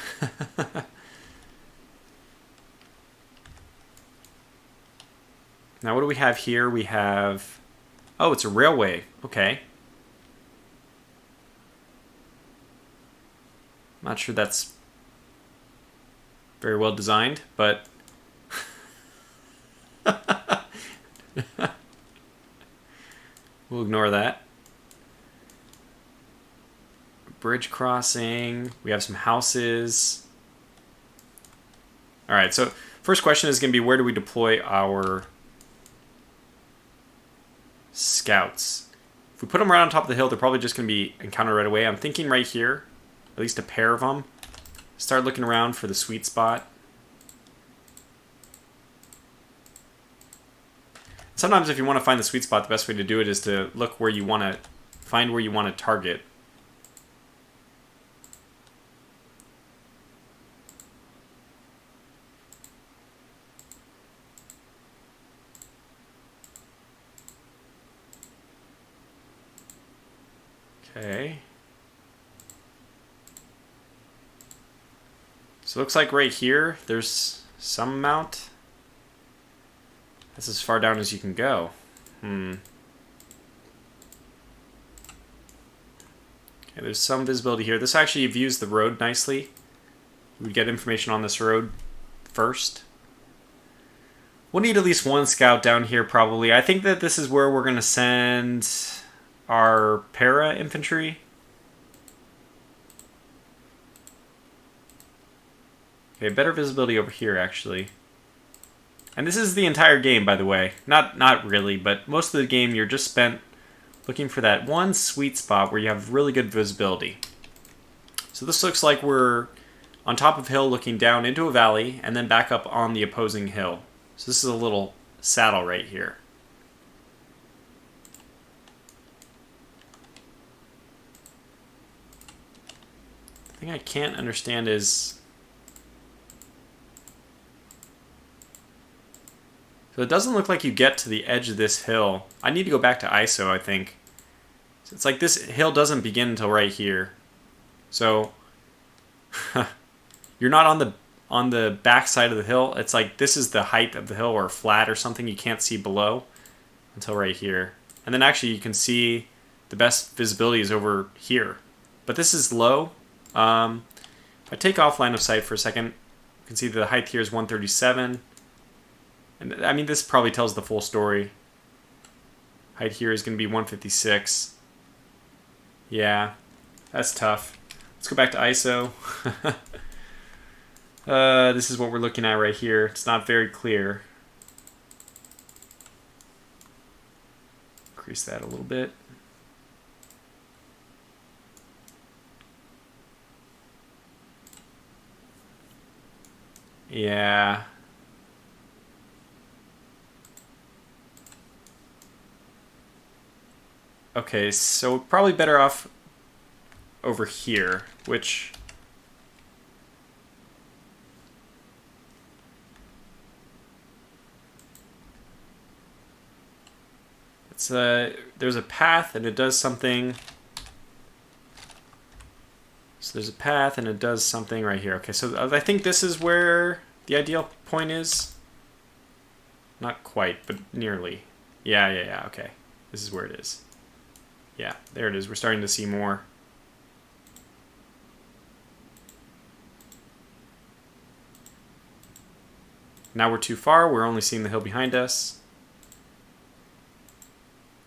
Now what do we have here? We have, oh, it's a railway. Okay. Not sure that's very well designed, but we'll ignore that. Bridge crossing. We have some houses. All right, so first question is going to be, where do we deploy our scouts? If we put them right on top of the hill, they're probably just going to be encountered right away. I'm thinking right here, at least a pair of them. Start looking around for the sweet spot. Sometimes if you want to find the sweet spot, the best way to do it is to look where you want to find where you want to target. Okay. So it looks like right here there's some amount. That's as far down as you can go. Okay, there's some visibility here. This actually views the road nicely. We would get information on this road first. We'll need at least one scout down here probably. I think that this is where we're going to send our para-infantry. Okay, better visibility over here actually. And this is the entire game, by the way. Not really, but most of the game you're just spent looking for that one sweet spot where you have really good visibility. So this looks like we're on top of a hill looking down into a valley and then back up on the opposing hill. So this is a little saddle right here. The thing I can't understand is, so it doesn't look like you get to the edge of this hill. I need to go back to ISO, I think. So it's like this hill doesn't begin until right here. So you're not on the back side of the hill. It's like this is the height of the hill or flat or something you can't see below until right here. And then actually you can see the best visibility is over here. But this is low. If I take off line of sight for a second, we can see the height here is 137. And I mean, this probably tells the full story. Height here is going to be 156. Yeah, that's tough. Let's go back to ISO. This is what we're looking at right here. It's not very clear. Increase that a little bit. Yeah. Okay, so probably better off over here, which... it's there's a path and it does something. So there's a path and it does something right here. Okay, so I think this is where the ideal point is. Not quite, but nearly. Yeah, okay. This is where it is. Yeah, there it is. We're starting to see more. Now we're too far. We're only seeing the hill behind us.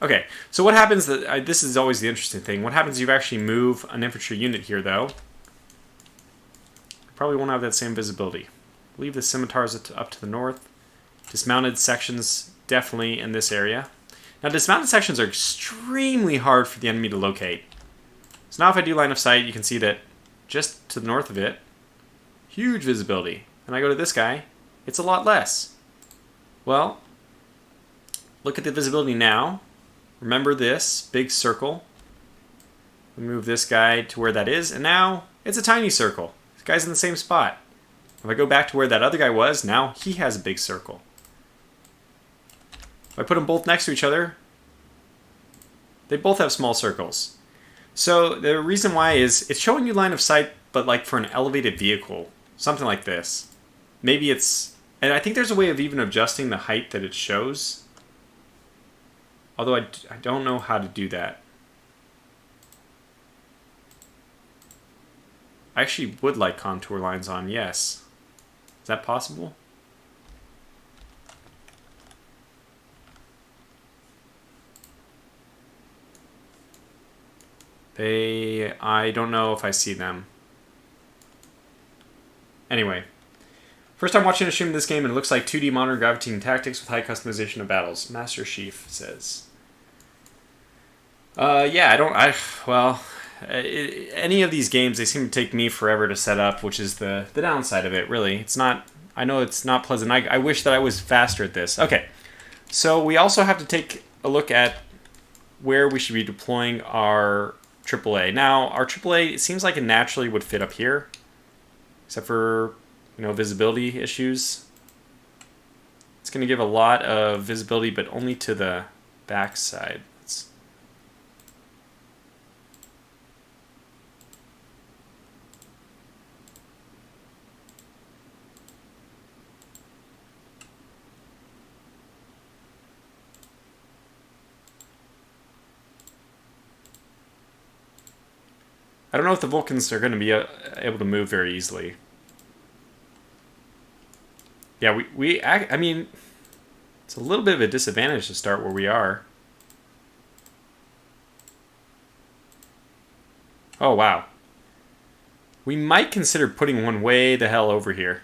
Okay, so what happens, this is always the interesting thing. What happens if you actually move an infantry unit here, though? Probably won't have that same visibility. Leave the scimitars up to the north. Dismounted sections definitely in this area. Now, dismounted sections are extremely hard for the enemy to locate. So now if I do line of sight, you can see that just to the north of it, huge visibility. And I go to this guy, it's a lot less. Well, look at the visibility now. Remember this big circle. We move this guy to where that is, and now it's a tiny circle. This guy's in the same spot. If I go back to where that other guy was, now he has a big circle. If I put them both next to each other, they both have small circles. So the reason why is it's showing you line of sight, but like for an elevated vehicle, something like this. Maybe it's, and I think there's a way of even adjusting the height that it shows. Although I don't know how to do that. I actually would like contour lines on, yes. Is that possible? I don't know if I see them. Anyway. First time watching a stream of this game, and it looks like 2D modern gravitating tactics with high customization of battles. Master Chief says. Yeah, any of these games, they seem to take me forever to set up, which is the downside of it, really. It's not, I know it's not pleasant. I wish that I was faster at this. Okay, so we also have to take a look at where we should be deploying our AAA. Now, our AAA, it seems like it naturally would fit up here, except for, visibility issues. It's going to give a lot of visibility, but only to the back side. I don't know if the Vulcans are going to be able to move very easily. Yeah, I mean, it's a little bit of a disadvantage to start where we are. Oh, wow. We might consider putting one way the hell over here.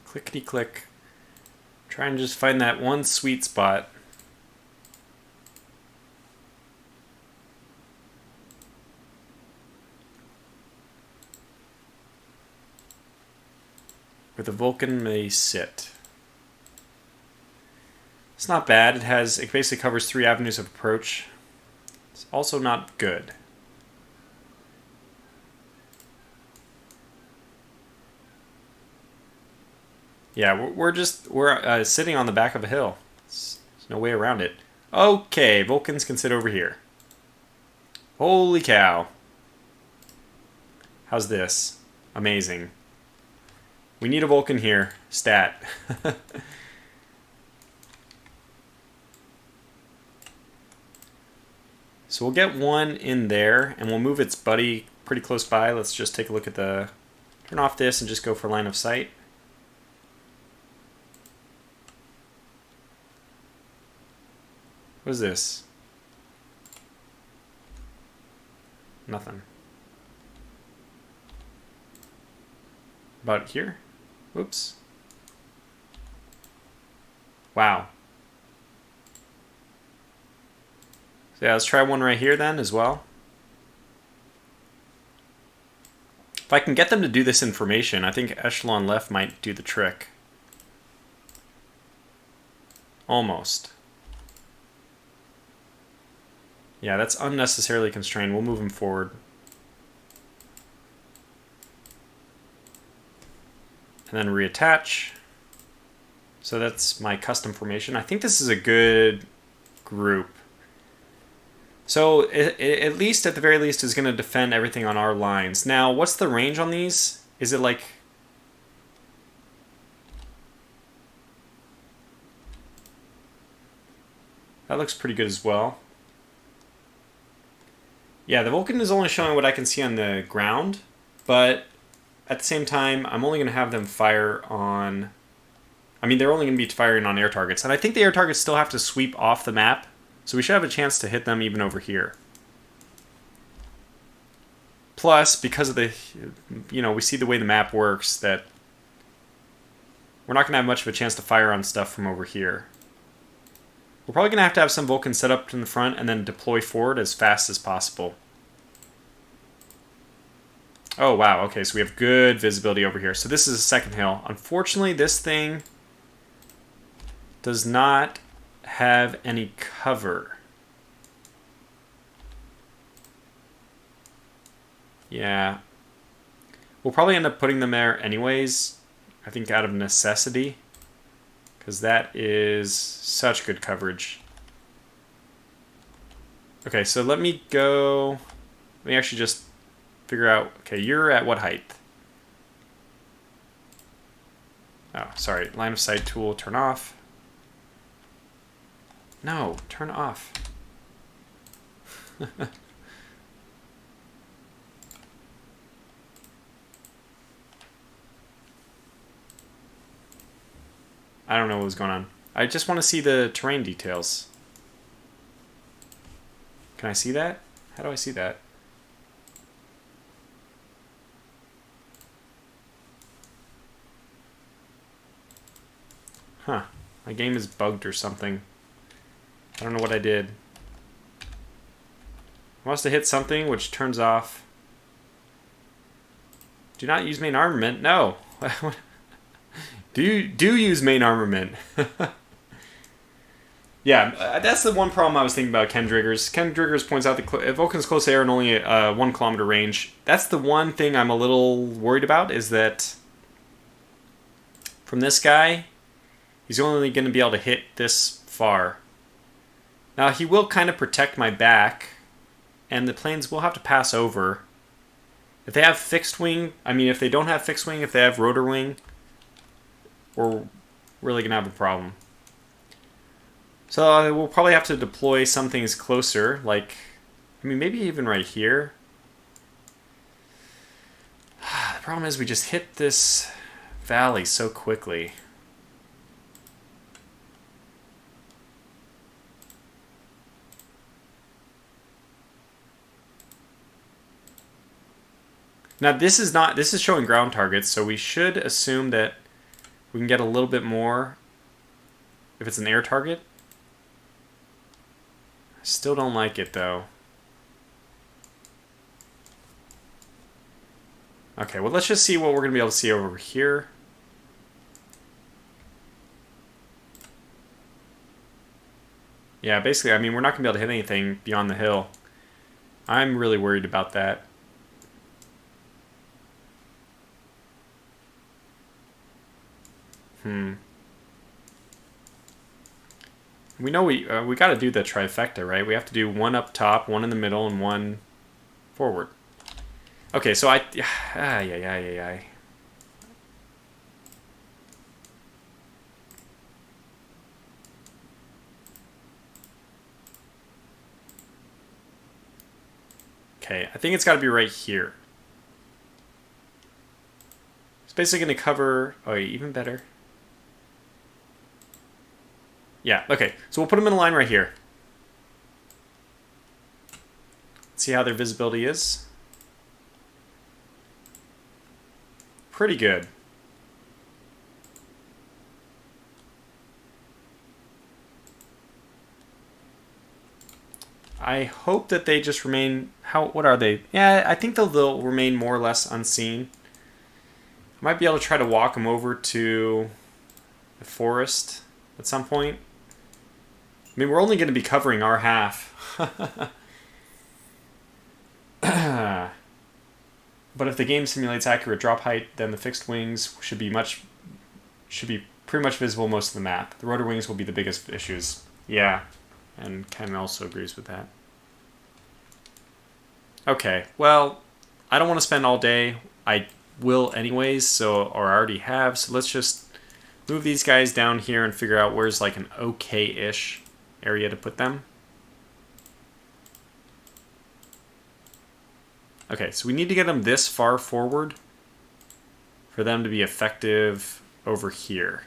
Clickety-click. Try and just find that one sweet spot. Where the Vulcan may sit. It's not bad. It basically covers 3 avenues of approach. It's also not good. Yeah, we're sitting on the back of a hill. There's no way around it. Okay, Vulcans can sit over here. Holy cow. How's this? Amazing. We need a Vulcan here. Stat. So we'll get one in there, and we'll move its buddy pretty close by. Let's just take a look at the... Turn off this and just go for line of sight. What is this? Nothing. About here? Whoops. Wow. So yeah, let's try one right here then as well. If I can get them to do this information, I think echelon left might do the trick. Almost. Yeah, that's unnecessarily constrained. We'll move them forward. And then reattach. So that's my custom formation. I think this is a good group. So it, at least, at the very least, is going to defend everything on our lines. Now, what's the range on these? Is it like... That looks pretty good as well. Yeah, the Vulcan is only showing what I can see on the ground, but at the same time, I'm only going to have them fire on... I mean, they're only going to be firing on air targets, and I think the air targets still have to sweep off the map. So we should have a chance to hit them even over here. Plus, because of the, we see the way the map works, that we're not going to have much of a chance to fire on stuff from over here. We're probably going to have some Vulcans set up in the front and then deploy forward as fast as possible. Oh, wow. Okay, so we have good visibility over here. So this is a second hill. Unfortunately, this thing does not have any cover. Yeah. We'll probably end up putting them there anyways, I think out of necessity, because that is such good coverage. Okay, so let me actually just figure out, okay, you're at what height? Oh, sorry, line of sight tool, turn off. No, turn off. I don't know what was going on. I just want to see the terrain details. Can I see that? How do I see that? Huh. My game is bugged or something. I don't know what I did. I must have hit something which turns off. Do not use main armament. No. do use main armament. Yeah, that's the one problem I was thinking about Ken Driggers. Ken Driggers points out that Vulcan's close air and only 1 kilometer range. That's the one thing I'm a little worried about, is that from this guy, he's only going to be able to hit this far. Now, he will kind of protect my back, and the planes will have to pass over. If they have fixed wing, if they don't have fixed wing, if they have rotor wing, we're really going to have a problem. So we'll probably have to deploy some things closer, like, maybe even right here. The problem is we just hit this valley so quickly. Now this is showing ground targets, so we should assume that we can get a little bit more if it's an air target. I still don't like it though. Okay, well let's just see what we're going to be able to see over here. Yeah, basically, we're not going to be able to hit anything beyond the hill. I'm really worried about that. We know we got to do the trifecta, right? We have to do one up top, one in the middle, and one forward. Okay, so yeah. Okay, I think it's got to be right here. It's basically going to cover... Oh, even better. Yeah, okay. So we'll put them in a line right here. See how their visibility is. Pretty good. I hope that they just remain... What are they? Yeah, I think they'll remain more or less unseen. I might be able to try to walk them over to the forest at some point. I mean, we're only going to be covering our half. But if the game simulates accurate drop height, then the fixed wings should be pretty much visible most of the map. The rotor wings will be the biggest issues. Yeah, and Ken also agrees with that. Okay, well, I don't want to spend all day. I will anyways, or already have, so let's just move these guys down here and figure out where's like an okay-ish area to put them. Okay, so we need to get them this far forward for them to be effective over here.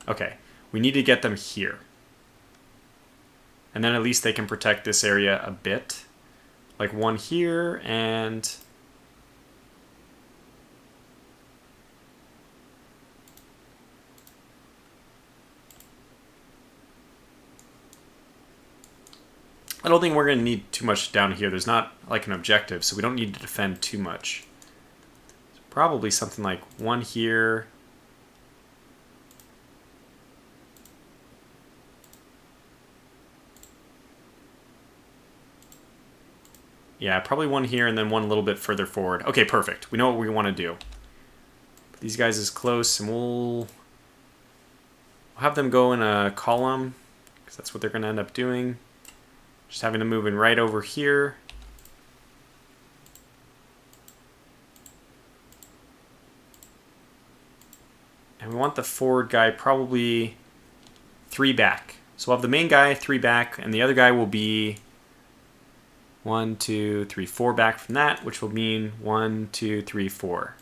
Okay, we need to get them here. And then at least they can protect this area a bit. Like one here, and... I don't think we're going to need too much down here. There's not like an objective, so we don't need to defend too much. So probably something like one here. Yeah, probably one here and then one a little bit further forward. Okay, perfect. We know what we want to do. Put these guys is close, and we'll have them go in a column, because that's what they're going to end up doing. Just having to move in right over here. And we want the forward guy probably 3 back. So we'll have the main guy 3 back, and the other guy will be 1, 2, 3, 4 back from that, which will mean 1, 2, 3, 4.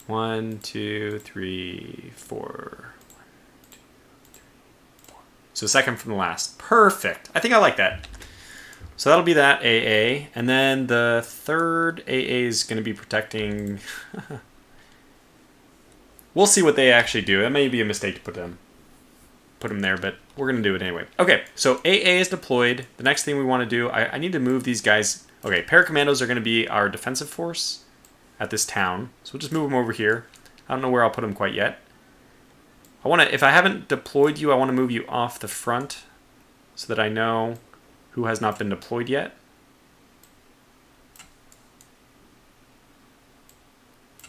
1, 2, 3, 4. So second from the last. Perfect. I think I like that. So that'll be that AA. And then the third AA is going to be protecting... We'll see what they actually do. It may be a mistake to put them there, but we're going to do it anyway. Okay, so AA is deployed. The next thing we want to do, I need to move these guys. Okay, paracommandos are going to be our defensive force at this town. So we'll just move them over here. I don't know where I'll put them quite yet. If I haven't deployed you, I want to move you off the front so that I know who has not been deployed yet.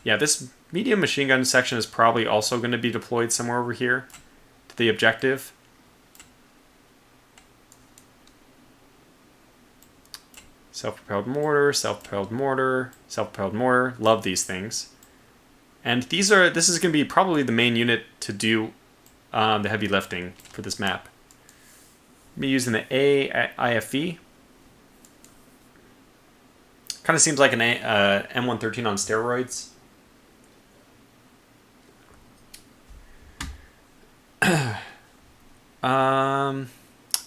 Yeah, this medium machine gun section is probably also going to be deployed somewhere over here to the objective. Self-propelled mortar, self-propelled mortar, self-propelled mortar. Love these things. And this is going to be probably the main unit to do the heavy lifting for this map. I'll be using the AIFV. Kind of seems like an M113 on steroids.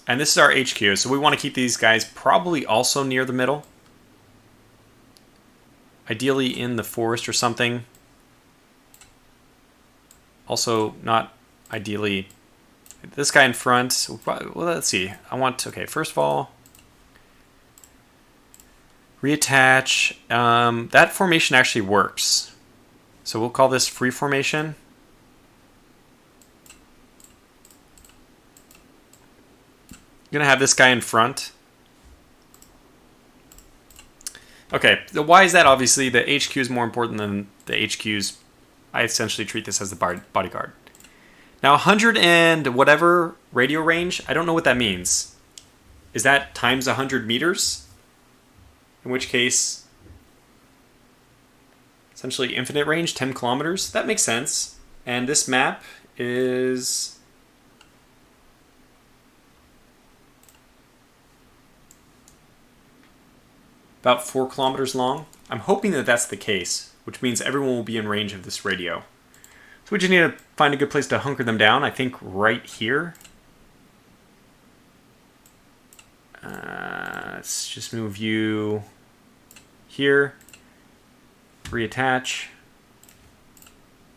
And this is our HQ, so we want to keep these guys probably also near the middle. Ideally in the forest or something. Also, not ideally this guy in front. Well, let's see. Okay, first of all, reattach. That formation actually works. So we'll call this free formation. I'm going to have this guy in front. Okay, why is that? Obviously, the HQ is more important than the HQs. I essentially treat this as the bodyguard. Now, 100 and whatever radio range, I don't know what that means. Is that times 100 meters? In which case, essentially infinite range, 10 kilometers. That makes sense. And this map is about 4 kilometers long. I'm hoping that that's the case, which means everyone will be in range of this radio. So we just need to find a good place to hunker them down. I think right here. Let's just move you here. Reattach.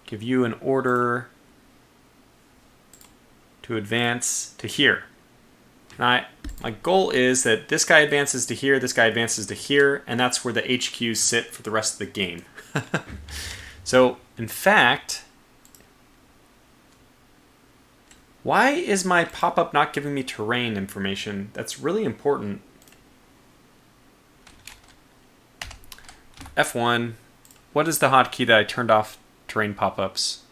Give you an order to advance to here. Now, my goal is that this guy advances to here, this guy advances to here, and that's where the HQs sit for the rest of the game. So, in fact, why is my pop-up not giving me terrain information? That's really important. F1. What is the hotkey that I turned off terrain pop-ups?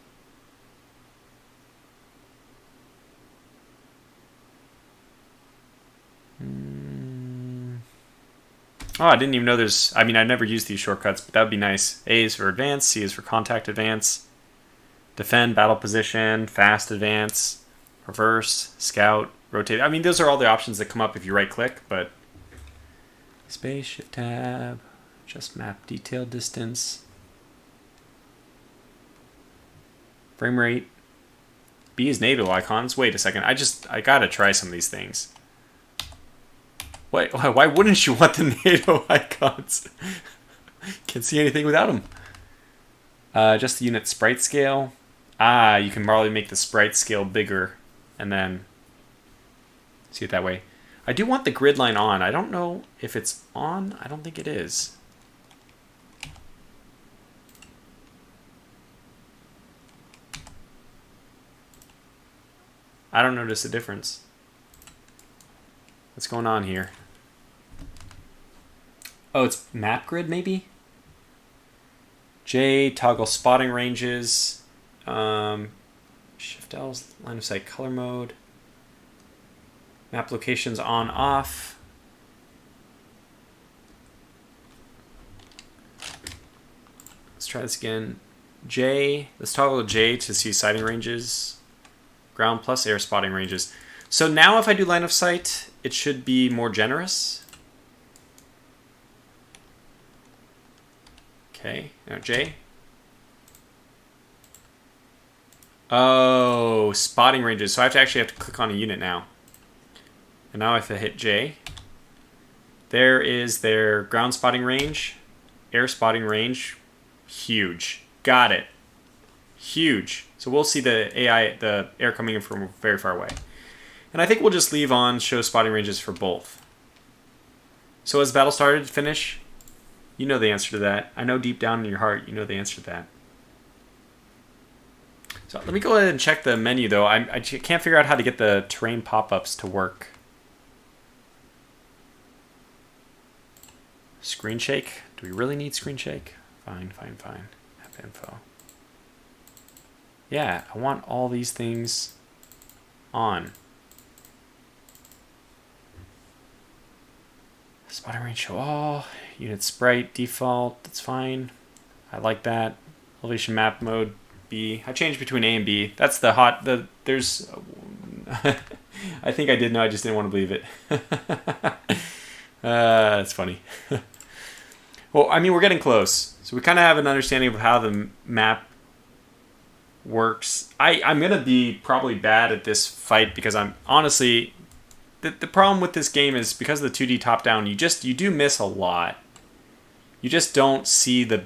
Oh, I didn't even know there's... I mean, I never used these shortcuts, but that would be nice. A is for advance, C is for contact advance, defend, battle position, fast advance, reverse, scout, rotate. I mean, those are all the options that come up if you right-click, but... Space, shift tab, just map detail distance, frame rate. B is NATO icons. Wait a second, I gotta try some of these things. Why wouldn't you want the NATO icons? Can't see anything without them. Just the unit sprite scale. You can probably make the sprite scale bigger and then see it that way. I do want the grid line on. I don't know if it's on. I don't think it is. I don't notice a difference. What's going on here? Oh, it's map grid maybe? J, toggle spotting ranges. Shift L, line of sight color mode. Map locations on, off. Let's try this again. J, let's toggle J to see sighting ranges. Ground plus air spotting ranges. So now if I do line of sight, it should be more generous. Okay, now J. Oh, spotting ranges. So I actually have to click on a unit now. And now if I hit J, there is their ground spotting range, air spotting range, huge. Got it. Huge. So we'll see the AI, the air coming in from very far away. And I think we'll just leave on show spotting ranges for both. So has battle started to finish? You know the answer to that. I know deep down in your heart you know the answer to that. So let me go ahead and check the menu though. I can't figure out how to get the terrain pop-ups to work. Screen shake. Do we really need screen shake? Fine. App info. Yeah, I want all these things on. Spotting range show all. Unit sprite default. That's fine. I like that. Elevation map mode B. I changed between A and B. That's the hot. There's. I think I did know. I just didn't want to believe it. That's funny. Well, I mean, we're getting close. So we kind of have an understanding of how the map works. I'm going to be probably bad at this fight because I'm honestly... The problem with this game is because of the 2D top-down, you do miss a lot. You just don't see the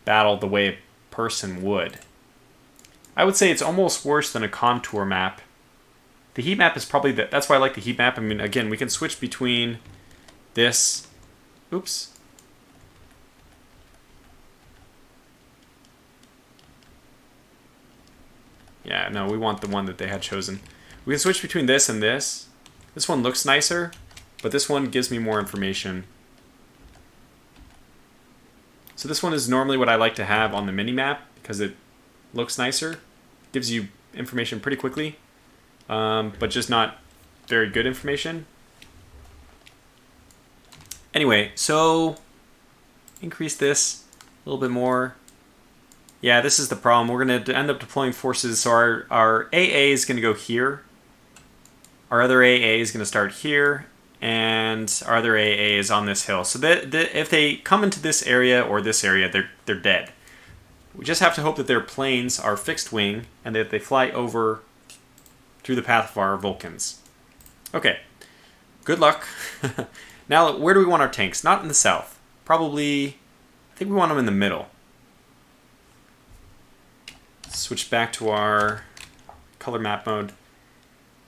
battle the way a person would. I would say it's almost worse than a contour map. The heat map is probably... That's why I like the heat map. I mean, again, we can switch between this... Oops. Yeah, no, we want the one that they had chosen. We can switch between this and this. This one looks nicer, but this one gives me more information. So this one is normally what I like to have on the mini-map because it looks nicer. Gives you information pretty quickly, but just not very good information. Anyway, so increase this a little bit more. Yeah, this is the problem. We're going to end up deploying forces. So our AA is going to go here. Our other AA is going to start here. And our other AA is on this hill. So if they come into this area or this area, they're dead. We just have to hope that their planes are fixed wing and that they fly over through the path of our Vulcans. Okay. Good luck. Now, where do we want our tanks? Not in the south. Probably, I think we want them in the middle. Switch back to our color map mode.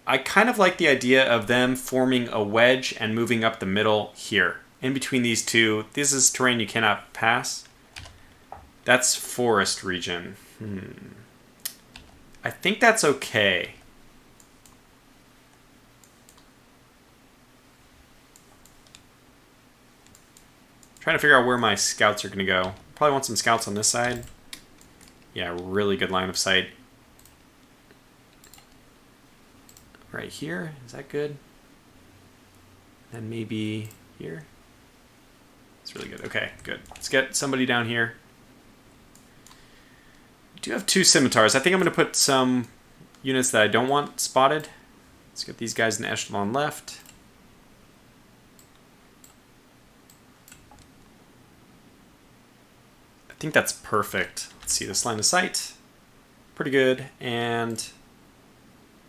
I kind of like the idea of them forming a wedge and moving up the middle here. In between these two, this is terrain you cannot pass. That's forest region. I think that's okay. Trying to figure out where my scouts are going to go. Probably want some scouts on this side. Yeah, really good line of sight. Right here. Is that good? And maybe here. It's really good. Okay, good. Let's get somebody down here. We do have 2 scimitars. I think I'm going to put some units that I don't want spotted. Let's get these guys in echelon left. I think that's perfect. Let's see this line of sight. Pretty good. And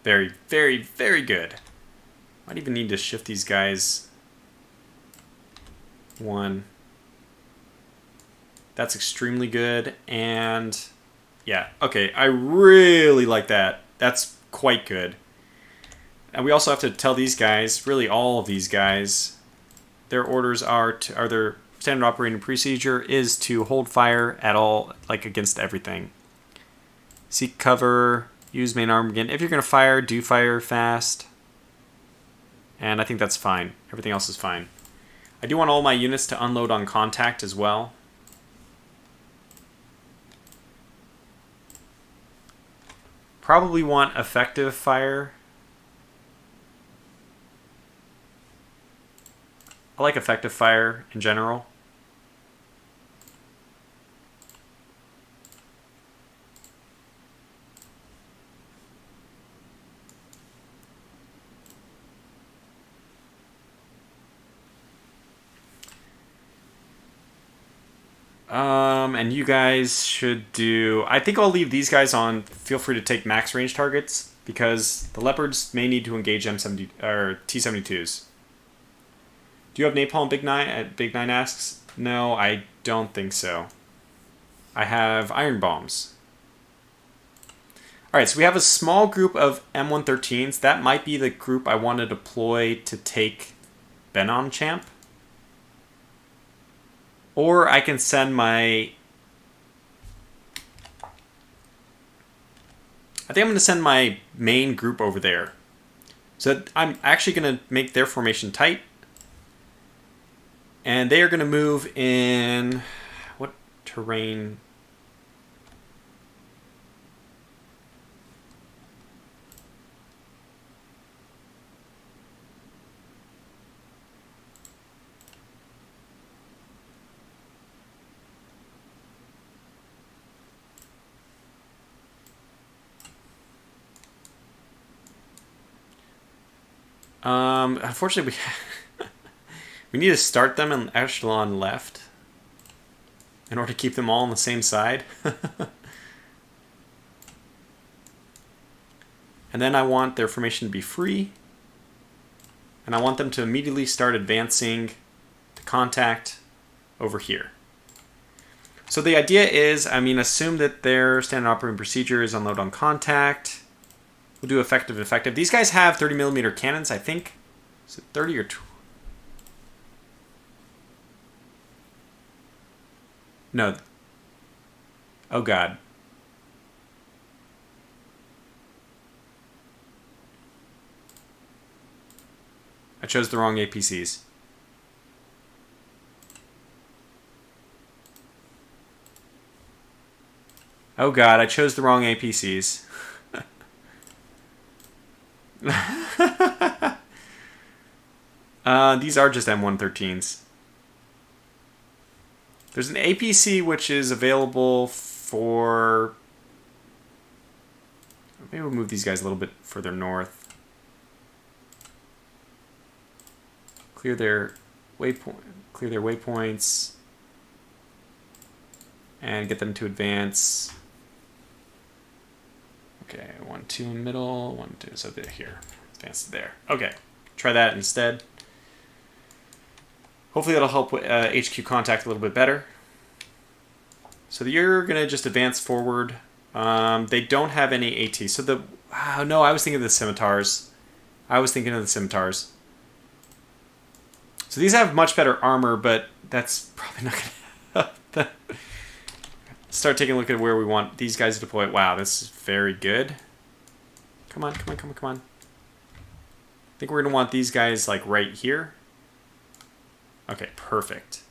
very, very, very good. Might even need to shift these guys 1. That's extremely good. And yeah, okay. I really like that. That's quite good. And we also have to tell these guys, really all of these guys, their orders are their standard operating procedure is to hold fire at all, like against everything. Seek cover, use main arm again. If you're going to fire, do fire fast. And I think that's fine. Everything else is fine. I do want all my units to unload on contact as well. Probably want effective fire. I like effective fire in general. And you guys should do... I think I'll leave these guys on. Feel free to take max range targets because the Leopards may need to engage M70 or T-72s. Do you have napalm, Big Nine? Big Nine asks. No, I don't think so. I have iron bombs. All right, so we have a small group of M113s. That might be the group I want to deploy to take Benon-Champ. Or I can send my... I think I'm going to send my main group over there. So I'm actually going to make their formation tight. And they are going to move in... What terrain? Unfortunately, we need to start them in echelon left in order to keep them all on the same side. And then I want their formation to be free. And I want them to immediately start advancing to contact over here. So the idea is, assume that their standard operating procedure is unload on contact. We'll do effective. These guys have 30mm cannons, I think. Is it 30 or 20? No. Oh, God. I chose the wrong APCs. Oh, God. I chose the wrong APCs. These are just M113s. There's an APC which is available for... Maybe we'll move these guys a little bit further north. Clear their waypoints. And get them to advance. Okay, 1, 2 in the middle, 1, 2, so they're here. Advance to there. Okay, try that instead. Hopefully that'll help with HQ contact a little bit better. So you're gonna just advance forward. They don't have any AT. So the no, I was thinking of the scimitars. So these have much better armor, but that's probably not gonna help. Start taking a look at where we want these guys to deploy. Wow, this is very good. Come on, come on, come on, come on. I think we're gonna want these guys like right here. Okay, perfect.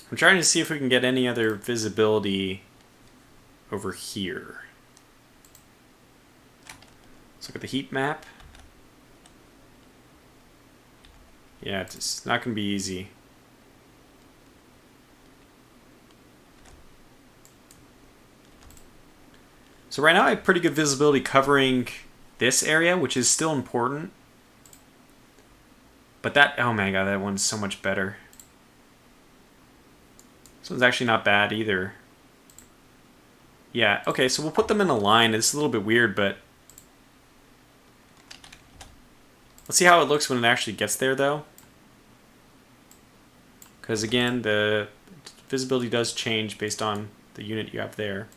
I'm trying to see if we can get any other visibility over here. Let's look at the heat map. Yeah, it's not going to be easy. So right now I have pretty good visibility covering this area, which is still important. But that, oh my god, that one's so much better. This one's actually not bad either. Yeah, okay, so we'll put them in a line. It's a little bit weird, but... Let's see how it looks when it actually gets there, though. Because, again, the visibility does change based on the unit you have there.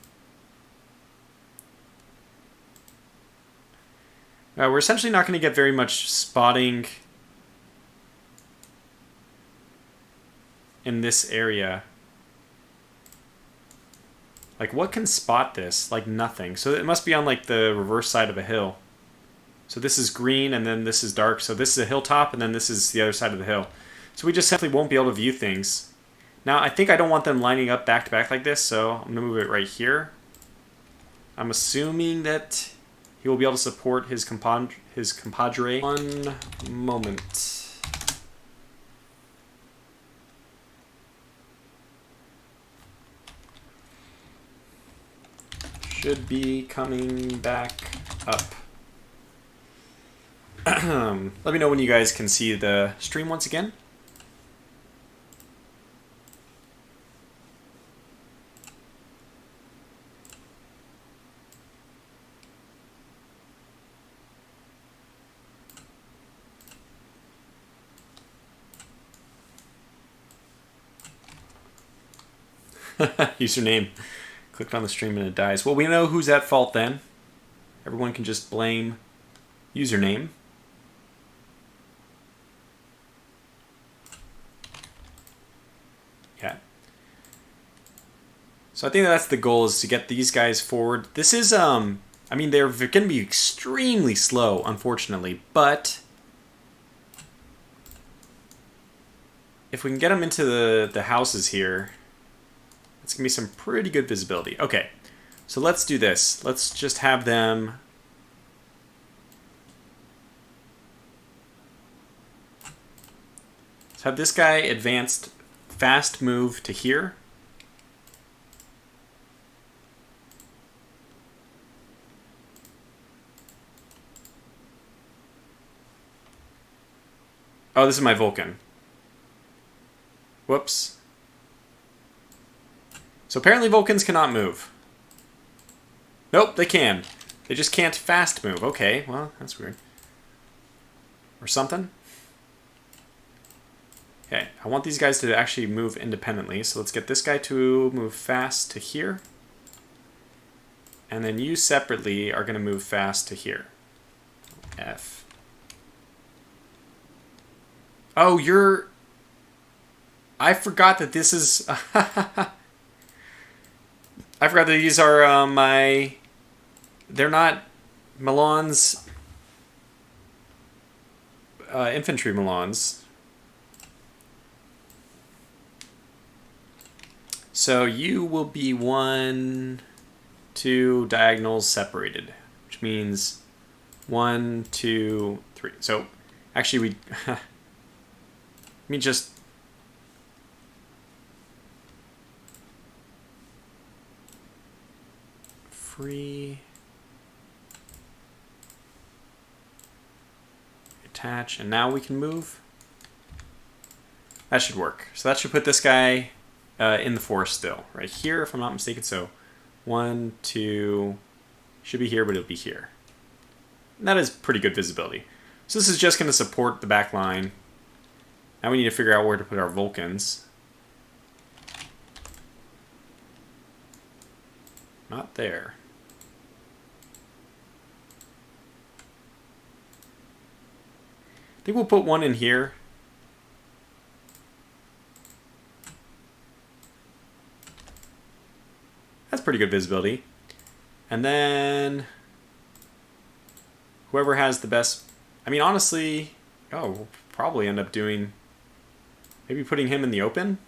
We're essentially not going to get very much spotting in this area. Like, what can spot this? Like, nothing. So it must be on, like, the reverse side of a hill. So this is green, and then this is dark. So this is a hilltop, and then this is the other side of the hill. So we just simply won't be able to view things. Now, I think I don't want them lining up back-to-back like this, so I'm going to move it right here. I'm assuming that he will be able to support his compadre. One moment. Should be coming back up. Let me know when you guys can see the stream once again. Username. Clicked on the stream and it dies. Well, we know who's at fault then. Everyone can just blame username. Yeah. So I think that's the goal, is to get these guys forward. This is, I mean, they're going to be extremely slow, unfortunately, but if we can get them into the houses here, it's going to be some pretty good visibility. Okay, so let's do this. Let's just have them... Let's have this guy advanced fast move to here. Oh, this is my Vulcan. Whoops. So apparently Vulcans cannot move. Nope, they can. They just can't fast move. Okay, well, that's weird. Or something. Okay, I want these guys to actually move independently. So let's get this guy to move fast to here. And then you separately are going to move fast to here. F. Oh, you're... I forgot that this is... I forgot that these are my... They're not Milan's infantry Milans. So you will be 1, 2 diagonals separated, which means 1, 2, 3. So actually we let me just free attach, and now we can move. That should work. So that should put this guy in the forest still, right here, if I'm not mistaken. So 1, 2, should be here, but it'll be here. And that is pretty good visibility. So this is just going to support the back line. Now we need to figure out where to put our Vulcans. Not there. I think we'll put one in here. That's pretty good visibility. And then whoever has the best, I mean, honestly, we'll probably end up doing, maybe putting him in the open.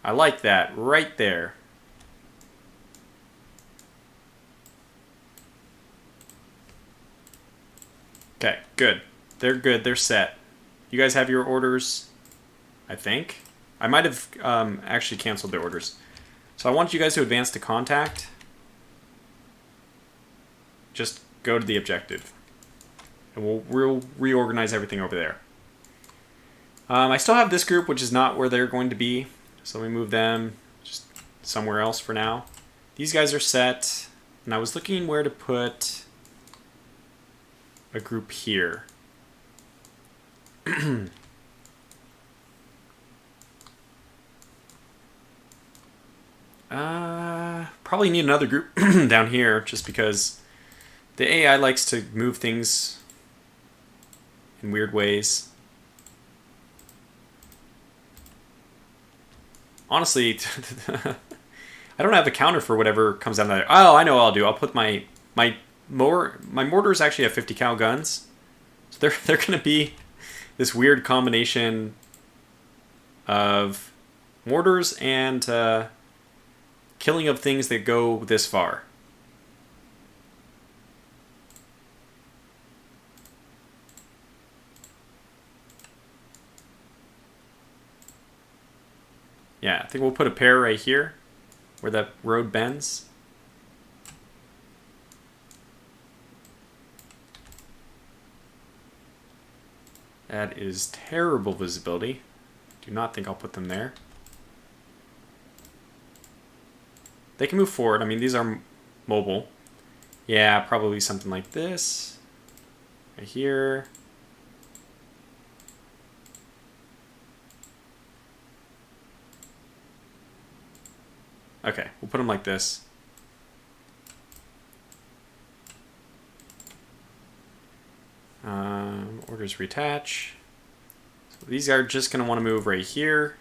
I like that right there. Okay, good. They're good. They're set. You guys have your orders, I think. I might have actually canceled their orders. So I want you guys to advance to contact. Just go to the objective. And we'll reorganize everything over there. I still have this group, which is not where they're going to be. So let me move them just somewhere else for now. These guys are set. And I was looking where to put a group here. Probably need another group down here, just because the AI likes to move things in weird ways. Honestly, I don't have a counter for whatever comes out of there. Oh, I know what I'll do. I'll put my mortars actually have 50 cal guns, so they're going to be this weird combination of mortars and killing of things that go this far. Yeah, I think we'll put a pair right here where that road bends. That is terrible visibility. Do not think I'll put them there. They can move forward. I mean, these are mobile. Yeah, probably something like this. Right here. Okay, we'll put them like this. Orders reattach. So these are just going to want to move right here,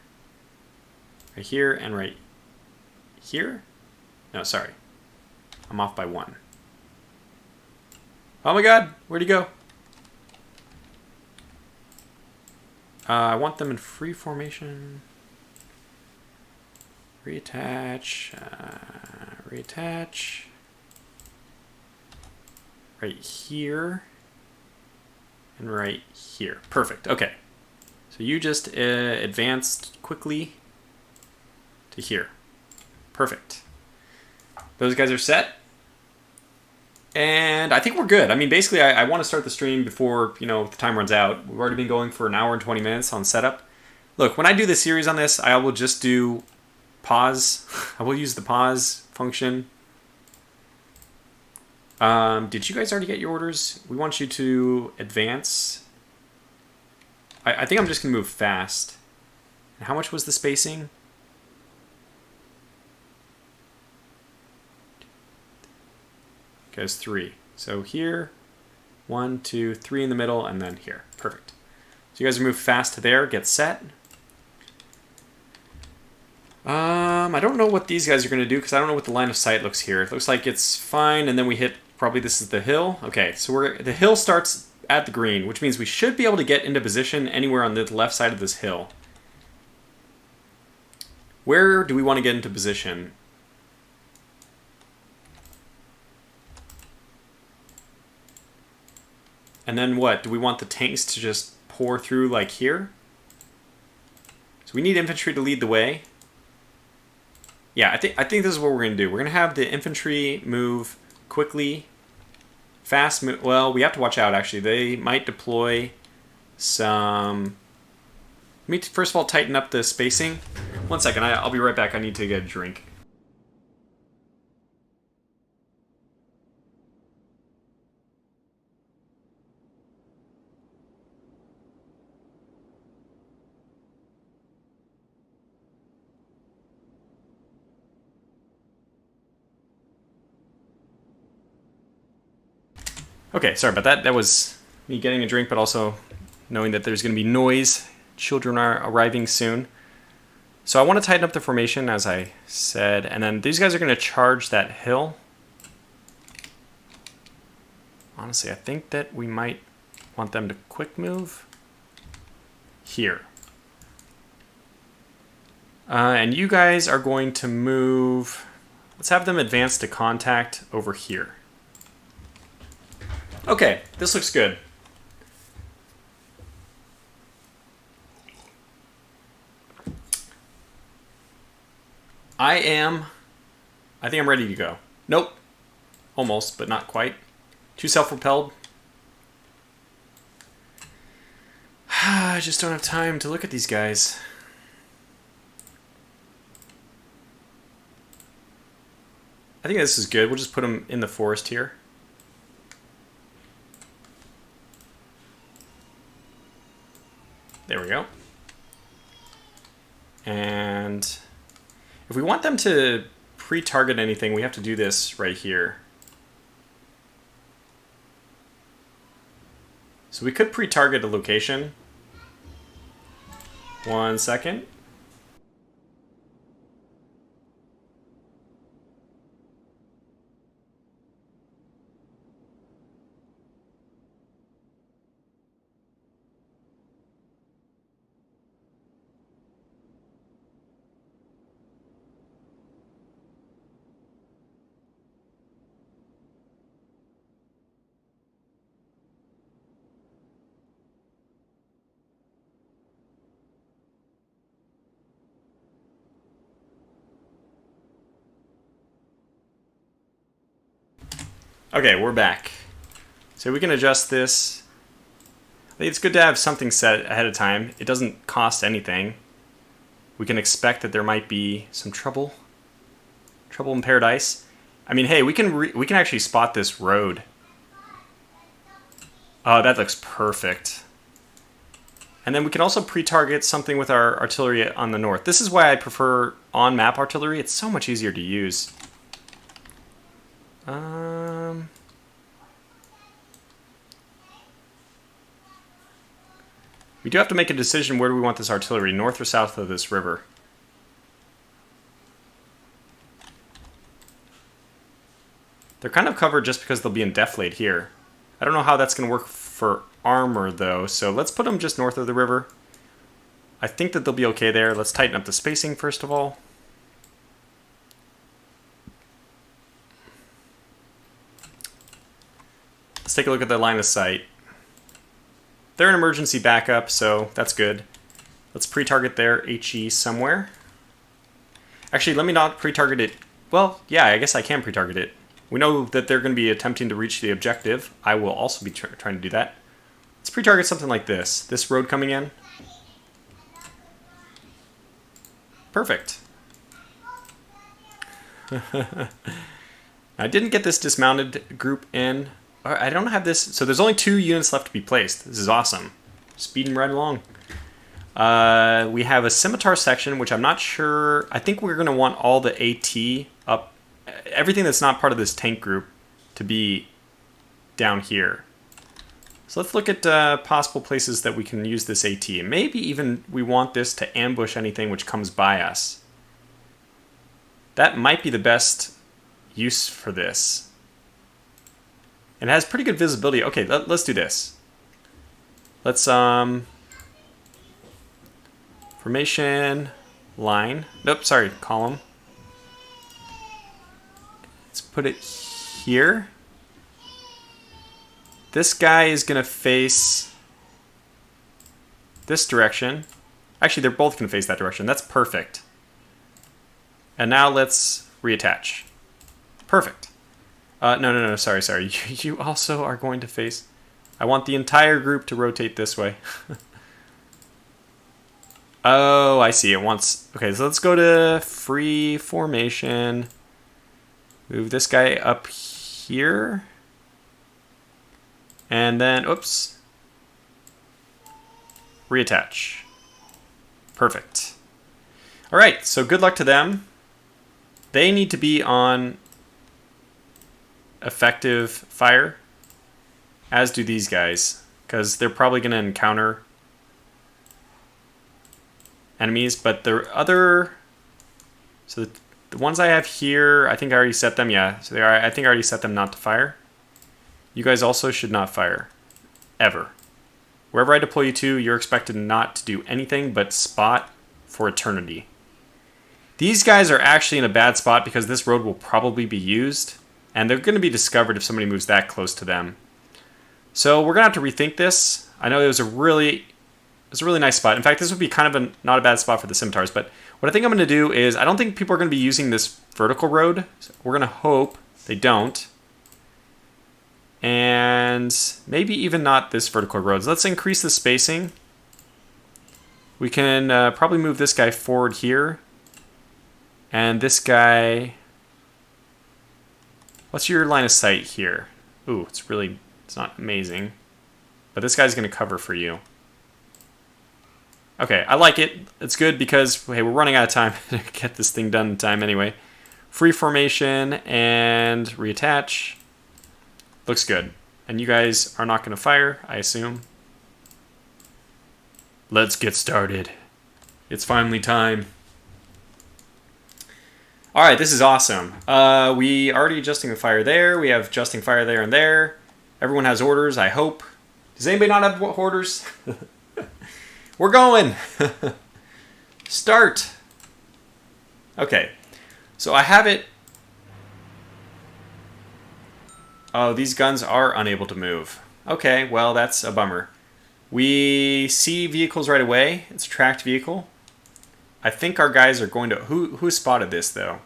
and right here. No, sorry. I'm off by 1. Oh my god, where'd he go? I want them in free formation. Reattach. Reattach. Right here. And right here. Perfect. Okay. So you just advanced quickly to here. Perfect. Those guys are set. And I think we're good. I mean, basically, I want to start the stream before, the time runs out. We've already been going for 1 hour and 20 minutes on setup. Look, when I do the series on this, I will just do pause. I will use the pause function. Did you guys already get your orders? We want you to advance. I think I'm just going to move fast. And how much was the spacing? Okay, it's 3. So here, 1, 2, 3 in the middle, and then here. Perfect. So you guys move fast to there, get set. I I don't know what these guys are going to do because I don't know what the line of sight looks here. It looks like it's fine, and then we hit, probably this is the hill. Okay, so the hill starts at the green, which means we should be able to get into position anywhere on the left side of this hill. Where do we want to get into position? And then what? Do we want the tanks to just pour through like here? So we need infantry to lead the way. Yeah, I think this is what we're going to do. We're going to have the infantry move quickly, fast move. Well, we have to watch out, actually. They might deploy some... Let me first of all tighten up the spacing. 1 second, I'll be right back. I need to get a drink. Okay, sorry about that. That was me getting a drink, but also knowing that there's going to be noise. Children are arriving soon. So I want to tighten up the formation, as I said, and then these guys are going to charge that hill. Honestly, I think that we might want them to quick move here. And you guys are going to move... Let's have them advance to contact over here. Okay, this looks good. I think I'm ready to go. Nope. Almost, but not quite. Too self-propelled. I just don't have time to look at these guys. I think this is good. We'll just put them in the forest here. There we go. And if we want them to pre-target anything, we have to do this right here. So we could pre-target a location. 1 second. Okay, we're back. So we can adjust this. I think it's good to have something set ahead of time. It doesn't cost anything. We can expect that there might be some trouble. Trouble in paradise. I mean, hey, we can actually spot this road. Oh, that looks perfect. And then we can also pre-target something with our artillery on the north. This is why I prefer on-map artillery. It's so much easier to use. We do have to make a decision, where do we want this artillery, north or south of this river? They're kind of covered just because they'll be in deflate here. I don't know how that's going to work for armor though, so let's put them just north of the river. I think that they'll be okay there. Let's tighten up the spacing first of all. Let's take a look at the line of sight. They're an emergency backup, so that's good. Let's pre-target their HE somewhere. Actually, let me not pre-target it. Well, yeah, I guess I can pre-target it. We know that they're going to be attempting to reach the objective. I will also be trying to do that. Let's pre-target something like this. This road coming in. Perfect. I didn't get this dismounted group in. I don't have this. So there's only 2 units left to be placed. This is awesome. Speeding right along. We have a scimitar section, which I'm not sure. I think we're going to want all the AT up. Everything that's not part of this tank group to be down here. So let's look at possible places that we can use this AT. And maybe even we want this to ambush anything which comes by us. That might be the best use for this. And it has pretty good visibility. Okay, let's do this. Let's, formation, line. Nope, sorry, column. Let's put it here. This guy is going to face this direction. Actually, they're both going to face that direction. That's perfect. And now let's reattach. Perfect. No, sorry. You also are going to face... I want the entire group to rotate this way. Oh, I see. It wants... Okay, so let's go to free formation. Move this guy up here. And then, oops. Reattach. Perfect. All right, so good luck to them. They need to be on effective fire, as do these guys, because they're probably going to encounter enemies. But the other, so the ones I have here, I think I already set them. Yeah, so they are. I think I already set them not to fire. You guys also should not fire, ever. Wherever I deploy you to, you're expected not to do anything but spot for eternity. These guys are actually in a bad spot because this road will probably be used, and they're going to be discovered if somebody moves that close to them. So we're going to have to rethink this. I know it was a really nice spot. In fact, this would be kind of not a bad spot for the scimitars, but what I think I'm going to do is, I don't think people are going to be using this vertical road. So we're going to hope they don't. And maybe even not this vertical road. So let's increase the spacing. We can probably move this guy forward here. And this guy... What's your line of sight here? Ooh, it's not amazing. But this guy's going to cover for you. Okay, I like it. It's good because, hey, we're running out of time to get this thing done in time anyway. Free formation and reattach. Looks good. And you guys are not going to fire, I assume. Let's get started. It's finally time. All right, this is awesome. We already adjusting the fire there. We have adjusting fire there and there. Everyone has orders, I hope. Does anybody not have orders? We're going. Start. Okay. So I have it. Oh, these guns are unable to move. Okay, well, that's a bummer. We see vehicles right away. It's a tracked vehicle. I think our guys are going to... Who spotted this, though?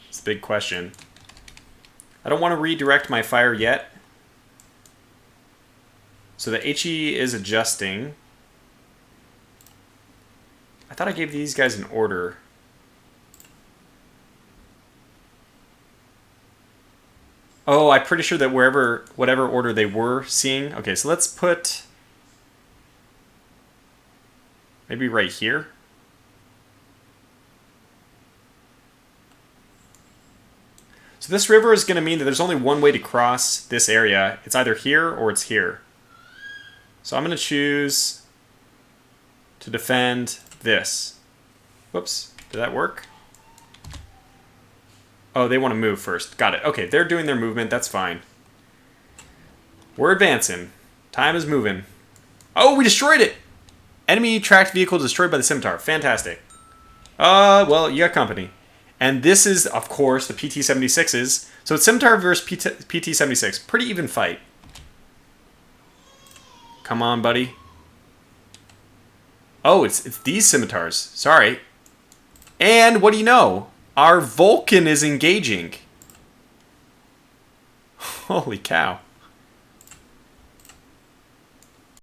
It's the big question. I don't want to redirect my fire yet. So the HE is adjusting. I thought I gave these guys an order. Oh, I'm pretty sure that whatever order they were seeing. Okay, so let's put... maybe right here. So this river is going to mean that there's only one way to cross this area. It's either here or it's here. So I'm going to choose to defend this. Whoops, did that work? Oh, they want to move first. Got it. Okay, they're doing their movement. That's fine. We're advancing. Time is moving. Oh, we destroyed it! Enemy tracked vehicle destroyed by the scimitar. Fantastic. Well, you got company. And this is, of course, the PT-76s. So it's scimitar versus PT-76. Pretty even fight. Come on, buddy. Oh, it's these scimitars. Sorry. And what do you know? Our Vulcan is engaging. Holy cow.